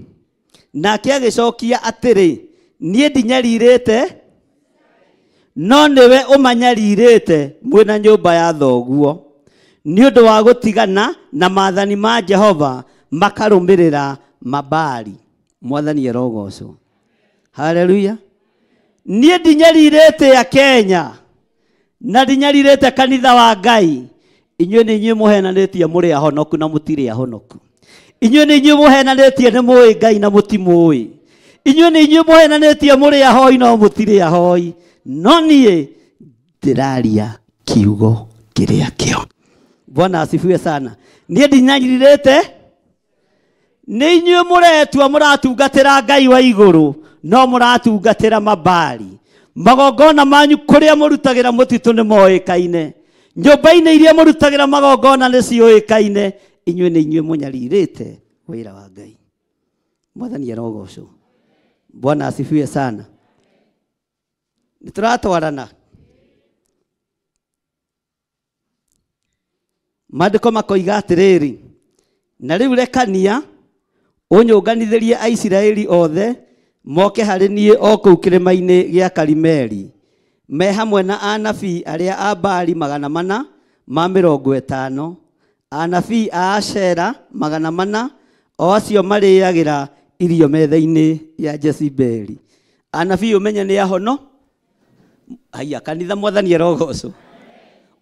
Nake agĩcokia atĩrĩ niĩ ndinyarirĩte no nĩwe ũmanyarirĩte mwĩna nyũmba ya thoguo nĩ ũndũ wa gũtigana na maathani ma Jehova makarũmĩrĩra Mabaali. Mwathani erogocwo. Haleluya. Niĩ ndinyarirĩte ya Kenya na ndinyarirĩte kanitha wa Ngai. Inyuĩ nĩ inyuĩ mũhenanĩtie mũrĩ ahonoku na mũtirĩ ahonoku. Inyuĩ nĩ inyuĩ mũhenanĩtie nĩ mũĩ Ngai na mũtimũĩ. Inyuĩ nĩ inyuĩ mũhenanĩtie mũrĩ ahoi no mũtirĩ ahoi. No niĩ ndĩraria kiugo kĩrĩa kĩo. Bwana asifiwe sana. Niĩ ndinyarirĩte. Nĩ inyuĩ mũretua mũratungatĩra Ngai wa igũrũ no mũratungatĩra Mabaali. Magongona manyu kũrĩa mũrutagĩra mũtitũ nĩ moĩkaine. Nyũmba-inĩ iria mũrutagĩra magongona nĩ ciũĩkaine. Inyuĩ nĩ inyuĩ mũnyarirĩte wĩra wa Ngai. Mwathani arogocwo. Bwana asifiwe sana. Nituratwarana. Maandiko makoiga atiriri, na riu rekania unyunganithirie Aisiraeli othe moke harĩ niĩ o kũu kĩrĩma-inĩ gĩa Karimeli, me hamwe na anabii arĩa a Baali 450, anabii a Ashera 400, o acio marĩagĩra irio metha-inĩ ya Jezebeli. Anabii ũmenye nĩ ahono. Haya, kanitha Mwathani arogocwo.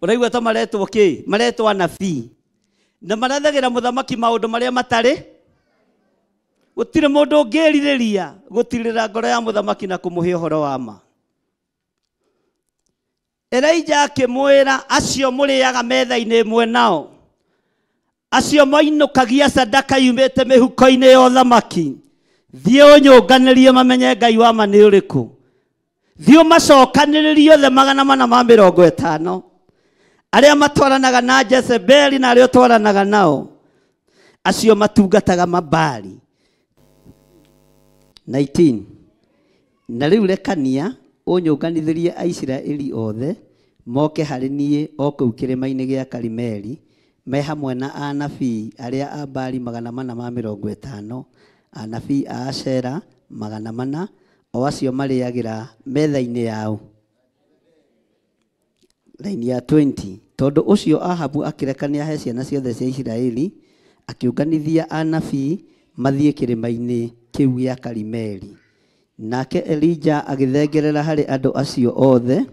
Ũraigua ta maretwo kĩ? Maretwo anabii. Na marathagĩra mũthamaki maũndũ marĩa matarĩ. Gũtirĩ mũndũ ũngĩrirĩria gũtirĩra ngoro ya mũthamaki na kũmũhe ũhoro wa ma. Elijah akĩmwĩra acio mũrĩaga metha-inĩ ĩmwe nao, acio mainũkagia sadaka yumĩte mĩhuko-inĩ ya ũthamaki, thiĩ ũnyũnganĩrie mamenye Ngai wa ma nĩ ũrĩkũ. Thiĩ macokanĩrĩrie othe 450 arĩa matwaranaga na Jezebeli na arĩa twaranaga nao, acio matungataga Mabaali. 19. Na rĩu rekania ũnyũnganithirie Aisiraeli othe moke harĩ niĩ o kũu kĩrĩma-inĩ gĩa Karimeli, me hamwe na anabii arĩa a Baali 450, anabii a Ashera 400, o acio marĩagĩra metha-inĩ yao. Laini ya 20. Tondũ ũcio Ahabu akĩrekania he ciana ciothe cia Isiraeli, akĩũnganithia anabii mathiĩ kĩrĩma-inĩ kĩu gĩa Karimeli. Nake Elijah agĩthengerera harĩ andũ acio othe,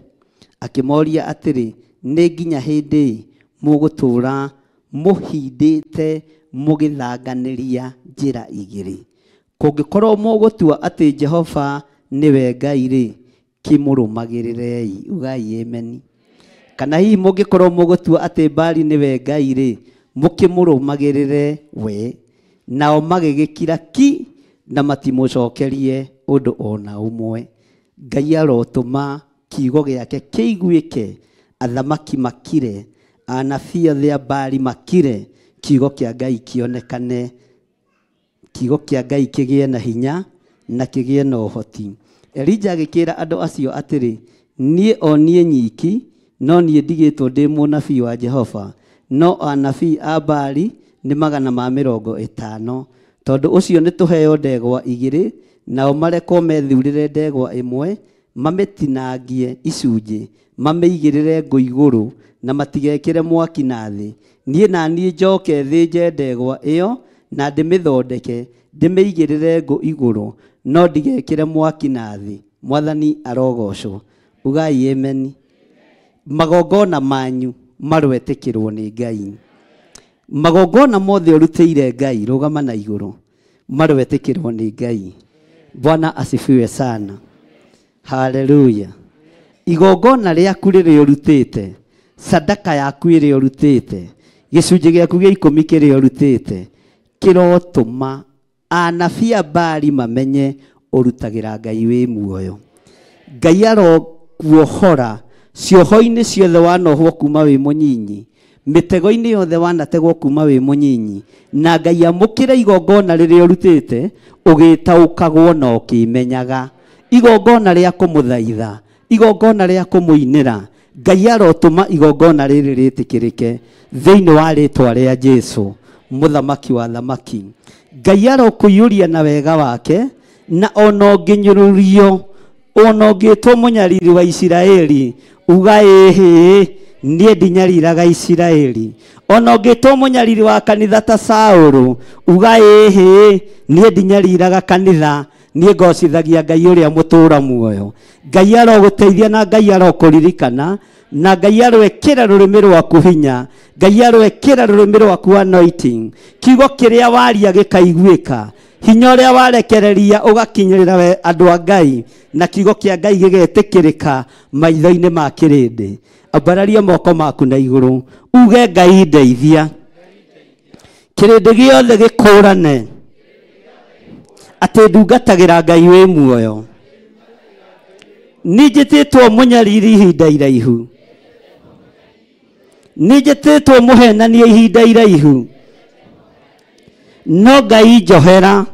akĩmoria atĩrĩ, nĩ nginya hĩndĩ mũgũtũũra mũhindĩte mũgĩthanganĩria njĩra igĩrĩ? Kũngĩkorwo mũgũtua atĩ Jehova nĩwe Ngai-rĩ, kĩmũrũmagĩrĩrei. Ugai ameni. Kana hihi mũngĩkorwo mũgũtua atĩ Baali nĩwe Ngai-rĩ, mũkĩmũrũmagĩrĩre we. Nao magĩgĩkira ki na matimũcokerie ũndũ ona ũmwe. Ngai arotũma kiugo gĩake kĩiguĩke, athamaki makire, anabii othe a Baali makire, kiugo kĩa Ngai kĩonekane, kiugo kĩa Ngai kĩgĩe na hinya na kĩgĩe na ũhoti. Elijah agĩkĩra andũ acio atĩrĩ, niĩ o niĩ nyiki, no niĩ ndigĩtwo ndĩ mũnabii wa Jehova, no anabii a Baali nĩ 450. Tondũ ũcio nĩ tũheo ndegwa igĩrĩ, nao marekwo methurĩre ndegwa ĩmwe, mamĩtinangie icunjĩ, mamĩigĩrĩre ngũ igũrũ, na matigekĩre mwaki na thĩ. Niĩ na niĩ njoke thĩnje ndegwa ĩyo na ndĩmĩthondeke, ndĩmĩigĩrĩre ngũ igũrũ, no ndigekĩre mwaki na thĩ. Mwathani arogocwo. Ugai ameni. Magongona manyu marwetĩkĩrwo nĩ Ngai. Magongona mothe ũrutĩire Ngai, rũgama na igũrũ, marwetĩkĩrwo nĩ Ngai. Bwana asifiwe sana. Haleluya. Igongona rĩaku rĩrĩa ũrutĩte, sadaka yaku ĩrĩa ũrutĩte, gĩcunjĩ gĩaku gĩa 10 kĩrĩa ũrutĩte, kĩrotũma anabii a Baali mamenye ũrutagĩra Ngai wĩ muoyo. Ngai arokuohora cioho-inĩ ciothe wanohwo kuma wĩ mũnyinyi, mitego-inĩ yothe wanategwo kuma wĩ mũnyinyi, na Ngai amũkĩra igongona rĩrĩa ũrutĩte, ũgĩtaũkagwo na ũkĩmenyaga. Igongona rĩa kũmũthaitha, igongona rĩa kũmũinĩra, Ngai arotũma igongona rĩrĩ rĩtĩkĩrĩke thĩinĩ wa rĩtwa rĩa Jesũ, mũthamaki wa thamaki. Ngai arokũiyũria na wega wake, na ona ũngĩnyũrũrio, ona ũngĩtwo mũnyariri wa Isiraeli, uga ĩhĩ, niĩ ndinyariraga Isiraeli. Ona ũngĩtwo mũnyariri wa kanitha ta Saũlũ, uga ĩhĩ, niĩ ndinyariraga kanitha, niĩ ngocithagia Ngai ũrĩa mũtũũra muoyo. Ngai arogũteithia na Ngai arokũririkana, na Ngai arwekĩra rũrĩmĩ rwaku hinya, Ngai arwekĩra rũrĩmĩ rwaku anointing, kiugo kĩrĩa waria gĩkaiguĩka, hinya ũrĩa warekereria ũgakinyĩrĩra andũ a Ngai, na kiugo kĩa Ngai gĩgetĩkĩrĩka maitho-inĩ ma kĩrĩndĩ. Ambararia moko maku na igũrũ, uge Ngai ndeithia, kĩrĩndĩ gĩothe gĩkũrane atĩ ndungatagĩra Ngai wĩ muoyo. Nĩnjĩtĩtwo mũnyariri ihinda iraihu, nĩnjĩtĩtwo mũhenania ihinda iraihu, no Ngai njohera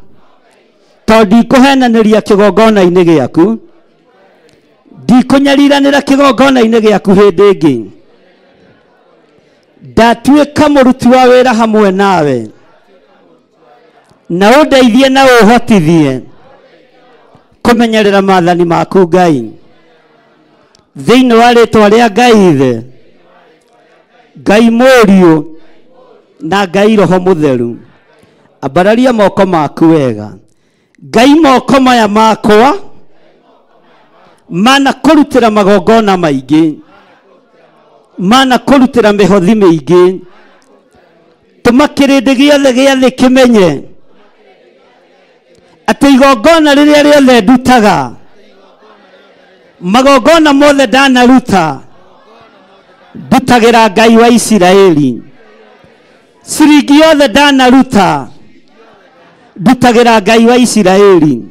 Tondũ ndikũhenanĩria kĩgongona-inĩ gĩaku, ndikũnyariiranĩra kĩgongona-inĩ gĩaku hĩndĩ ĩngĩ. Ndatuĩka mũruti wa wĩra hamwe nawe, na ũndeithie na ũhotithie kũmenyerera maathani maku Ngai. Thĩinĩ wa rĩĩtwa rĩa Ngai Ithe, Ngai Mũriũ na Ngai Roho Mũtheru, ambararia moko maku wega. Ngai, moko maya makwa mana kũrutĩra magongona maingĩ, mana kũrutĩra mĩhothi mĩingĩ. Tũma kĩrĩndĩ gĩothe gĩa thĩ kĩmenye atĩ igongona rĩrĩa rĩothe ndutaga, magongona mothe ndanaruta, ndutagĩra Ngai wa Isiraeli. Ciringi yothe ndanaruta, ndutagĩra Ngai wa Isiraeli.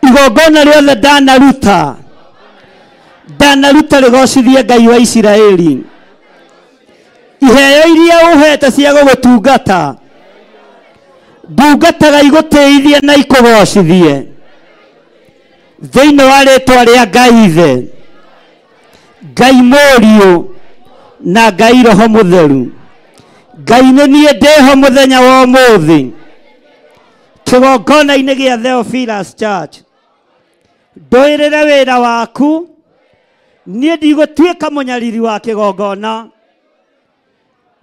Igongona rĩothe ndanaruta, ndanaruta rĩgocithie Ngai wa Isiraeli. Iheo iria ũhete cia gũgũtungata, ndungataga igũtĩithie na ikũgocithie. Thĩinĩ wa rĩĩtwa rĩa Ngai Ithe, Ngai Mũriũ na Ngai Roho Mũtheru. Ngai, nĩ niĩ ndĩho mũthenya wa ũmũthĩ kĩgongona-inĩ gĩa Theophilus Church. Ndũĩrĩre wĩra waku, niĩ ndigũtuĩka mũnyariri wa kĩgongona,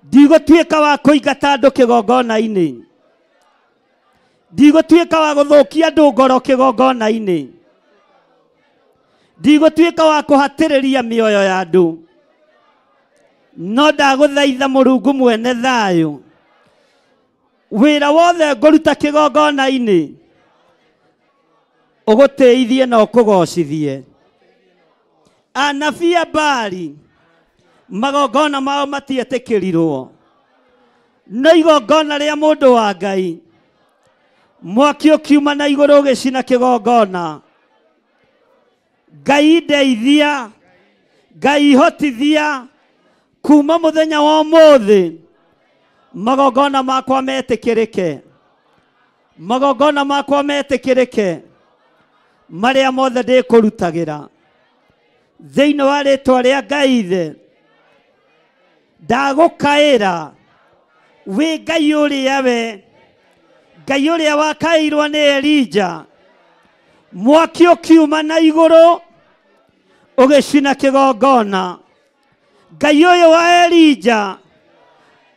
ndigũtuĩka wa kũingata andũ kĩgongona-inĩ, ndigũtuĩka wa gũthũkia andũ ngoro kĩgongona-inĩ, ndigũtuĩka wa kũhatĩrĩria mĩoyo ya andũ. No ndagũthaitha Mũrungu mwene thayũ, wĩra wothe ngũruta kĩgongona-inĩ ũgũtĩithie na ũkũgocithie. Anabii a Baali magongona mao matietĩkĩrirwo, no igongona rĩa mũndũ wa Ngai mwaki ũkiuma na igũrũ ũgĩcina kĩgongona. Ngai ndeithia, Ngai hotithia, kuma mũthenya wa ũmũthĩ magongona makwa metĩkĩrĩke, magongona makwa metĩkĩrĩke marĩa mothe ndĩkũrutagĩra. Thĩinĩ wa rĩĩtwa rĩa Ngai Ithe, ndagũkaĩra wĩ Ngai ũrĩa we, Ngai ũrĩa wakaĩirwo nĩ Elija, mwaki ũkiuma na igũrũ ũgĩcina kĩgongona. Ngai ũyũ wa Elija,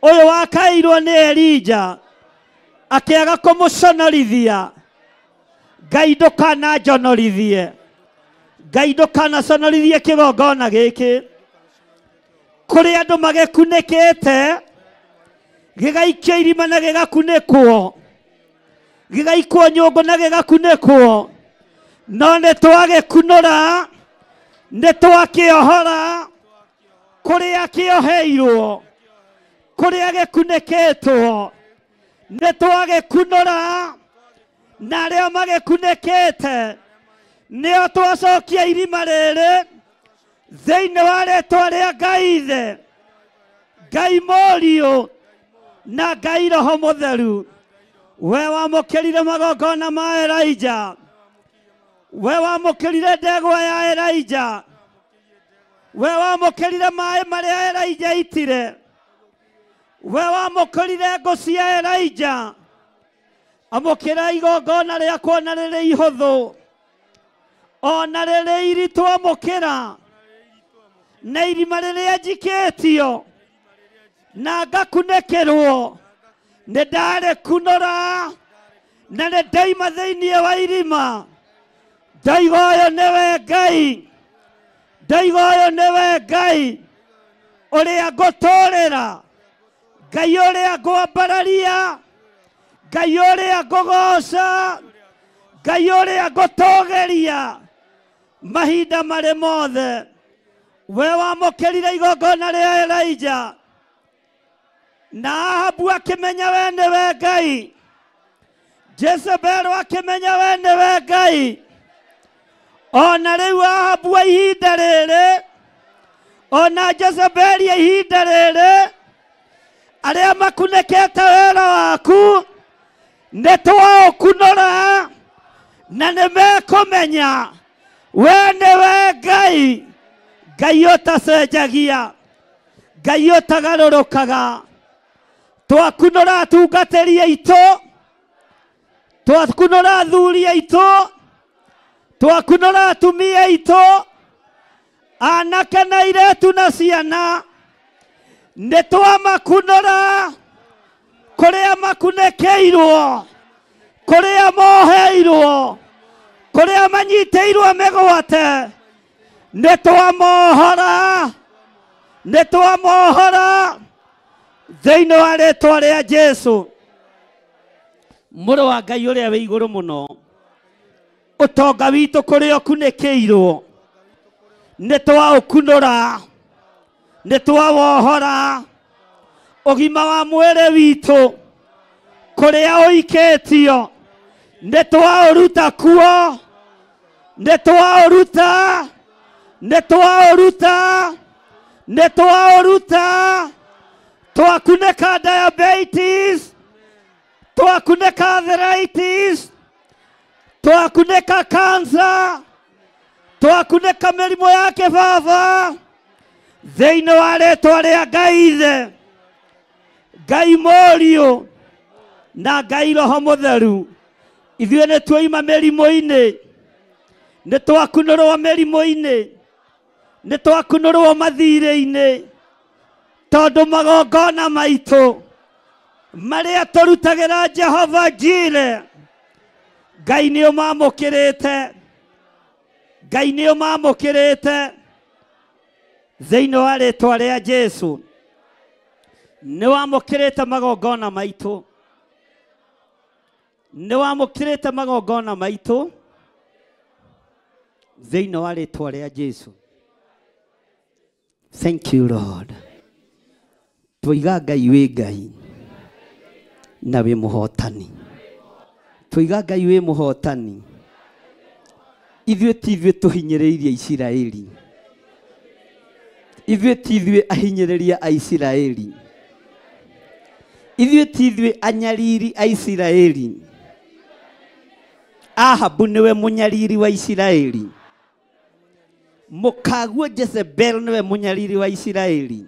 ũyũ wakaĩirwo nĩ Elija, akĩaga kũmũconorithia. Ngai ndũkananjonorithie, Ngai ndũkanaconorithie kĩgongona gĩkĩ. Kũrĩ andũ magĩkunĩkĩte, gĩgaikio irima na gĩgakunĩkwo, gĩgaikwo nyũngũ na gĩgakunĩkwo, no nĩtwagĩkunũra, nĩtwakĩohora kũrĩa kĩoheirwo, kũrĩa gĩkunĩkĩtwo, nĩtwagĩkunũra, na arĩa magĩkunĩkĩte nĩo twacokia irima rĩrĩ thĩinĩ wa rĩĩtwa rĩa Ngai Ithe, Ngai Mũriũ na Ngai Roho Mũtheru. We wamũkĩrire magongona ma Elija, we wamũkĩrire ndegwa ya Elija, we wamũkĩrire maĩ marĩa Elija itire, we wamũkĩrire ngũ cia Elija. Amũkĩra igongona rĩakwa na rĩrĩ ihũthũ, ona rĩrĩ iritũ amũkĩra, na irima rĩrĩa njikĩtio na ngakunĩkĩrwo. Nĩ ndarĩkunũra na nĩ ndaima thĩinĩ wa irima. Ndauga ũyũ nĩwe Ngai, ndauga ũyũ nĩwe Ngai ũrĩa ngũtũũrĩra, Ngai ũrĩa ngwambararia, Ngai ũrĩa ngũgoca, Ngai ũrĩa ngũtũũgĩria mahinda marĩ mothe. We wamũkĩrire igongona rĩa Elija, na Ahabu akĩmenya we nĩwe Ngai, Jezebeli akĩmenya we nĩwe Ngai. Ona rĩu Ahabu wa ihinda rĩrĩ, ona Jezebeli ya ihinda rĩrĩ, arĩa makunĩkĩte wĩra waku nĩtwaũkunũra, na nimekumenya we niwe Ngai, Ngai utacenjagia, Ngai utagarũrũkaga. Twakunũra atungatĩri aitũ, twakunũra athuri aitũ, twakunũra atumia aitũ, anake na airĩtu na ciana, nĩtwamakunũra kũrĩa makunĩkĩirwo, kũrĩa moheirwo, kũrĩa manyitĩirwo mĩgwate, nĩtwamohora, nĩtwamohora thĩinĩ wa rĩĩtwa rĩa Jesũ. Mũrũ wa Ngai ũrĩa wĩ igũrũ mũno, ũtonga witũ kũrĩa ũkunĩkĩirwo, nĩtwaũkunũra, nĩtwawohora. Ũgima wa mwĩrĩ witũ kũrĩa ũikĩtio, nĩtwaũruta kuo, nĩtwaũruta, nĩtwaũruta, nĩtwaũruta. Twakunĩka diabetes, twakunĩka arthritis, twakunĩka cancer, twakunĩka mĩrimũ ya kĩbaba thĩinĩ wa rĩĩtwa rĩa Ngai Ithe, Ngai Mũriũ na Ngai Roho Mũtheru. Ithuĩ nĩtwoima mĩrimũ-inĩ, nĩtwakunũrwo mĩrimũ-inĩ, nĩtwakunũrwo mathirĩ-inĩ, tondũ magongona maitũ marĩa tũrutagĩra Jehova Jireh, Ngai nĩũmamũkĩrĩte, Ngai nĩũmamũkĩrĩte thĩinĩ wa rĩĩtwa rĩa Jesũ. Nĩwamũkĩrĩte magongona maitũ, nĩwamũkĩrĩte magongona maitũ thĩinĩ wa rĩĩtwa rĩa Jesũ. Thank you Lord. Twiga Ngai wĩ Ngai na wĩ mũhotani. Twiga Ngai wĩ mũhotani. Ithuĩ ti ithuĩ tũhinyĩrĩirie Isiraeli, ithuĩ ti ithuĩ ahinyĩrĩria a Isiraeli, ithuĩ ti ithuĩ anyariri a Isiraeli. Ahabu niwe munyariri wa Isiraeli, mũkaguo Jezebel niwe munyariri wa Isiraeli.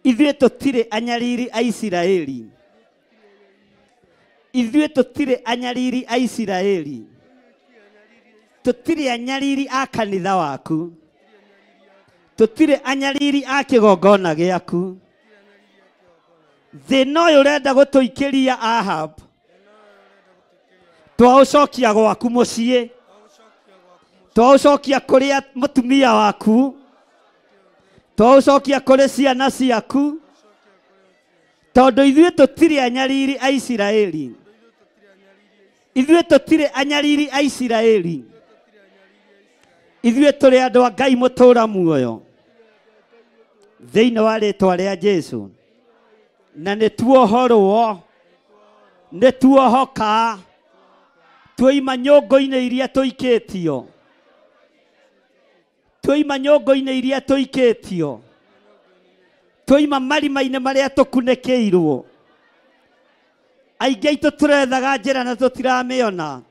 Ithuĩ tũtirĩ anyariri a Isiraeli, ithuĩ tũtirĩ anyariri a Isiraeli, tũtirĩ anyariri a kanitha waku, tũtirĩ anyariri a kĩgongona gĩaku. Thĩna ũyũ ũrenda gũtũikĩria Ahab, twaũcokia gwaku mũciĩ, twaũcokia kũrĩ mũtumia waku, twaũcokia kũrĩ ciana ciaku, tondũ ithuĩ tũtirĩ anyariri a Isiraeli, ithuĩ tũtirĩ anyariri a Isiraeli, ithuĩ tũrĩ andũ a Ngai mũtũũra muoyo thĩinĩ wa rĩĩtwa rĩa Jesũ. Na nĩtuohorwo, nĩtuohoka, twoima nyũngũ-inĩ iria tũikĩtio, twoima nyũngũ-inĩ iria tũikĩtio, twoima marima-inĩ marĩa tũkunĩkĩirwo. Aingĩ aitũ tũrethaga njĩra na tũtiramĩona,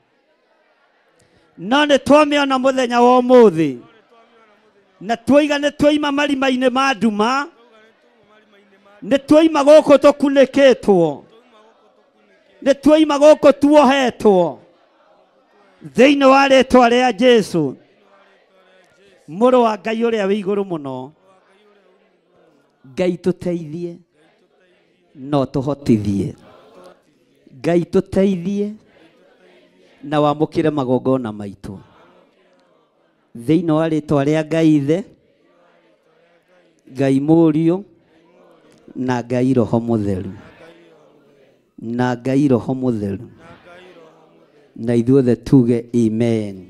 no nĩtwamĩona mũthenya wa ũmũthĩ, na twoiga nĩtwoima marima-inĩ ma nduma, nĩtwoima gũkũ tũkunĩkĩtwo, nĩtwoima gũkũ tuohetwo thĩinĩ wa rĩĩtwa rĩa Jesũ. Mũrũ wa Ngai ũrĩa wĩ igũrũ mũno, Ngai tũteithie no tũhotithie, Ngai tũteithie na wamũkĩre magongona maitũ thĩinĩ wa rĩĩtwa rĩa Ngai Ithe, Ngai Mũriũ na Ngai Roho Mũtheru, na Ngai Roho Mũtheru, na ithuothe tuge amen.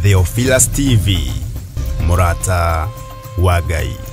Theophilus TV, Murata wa Ngai.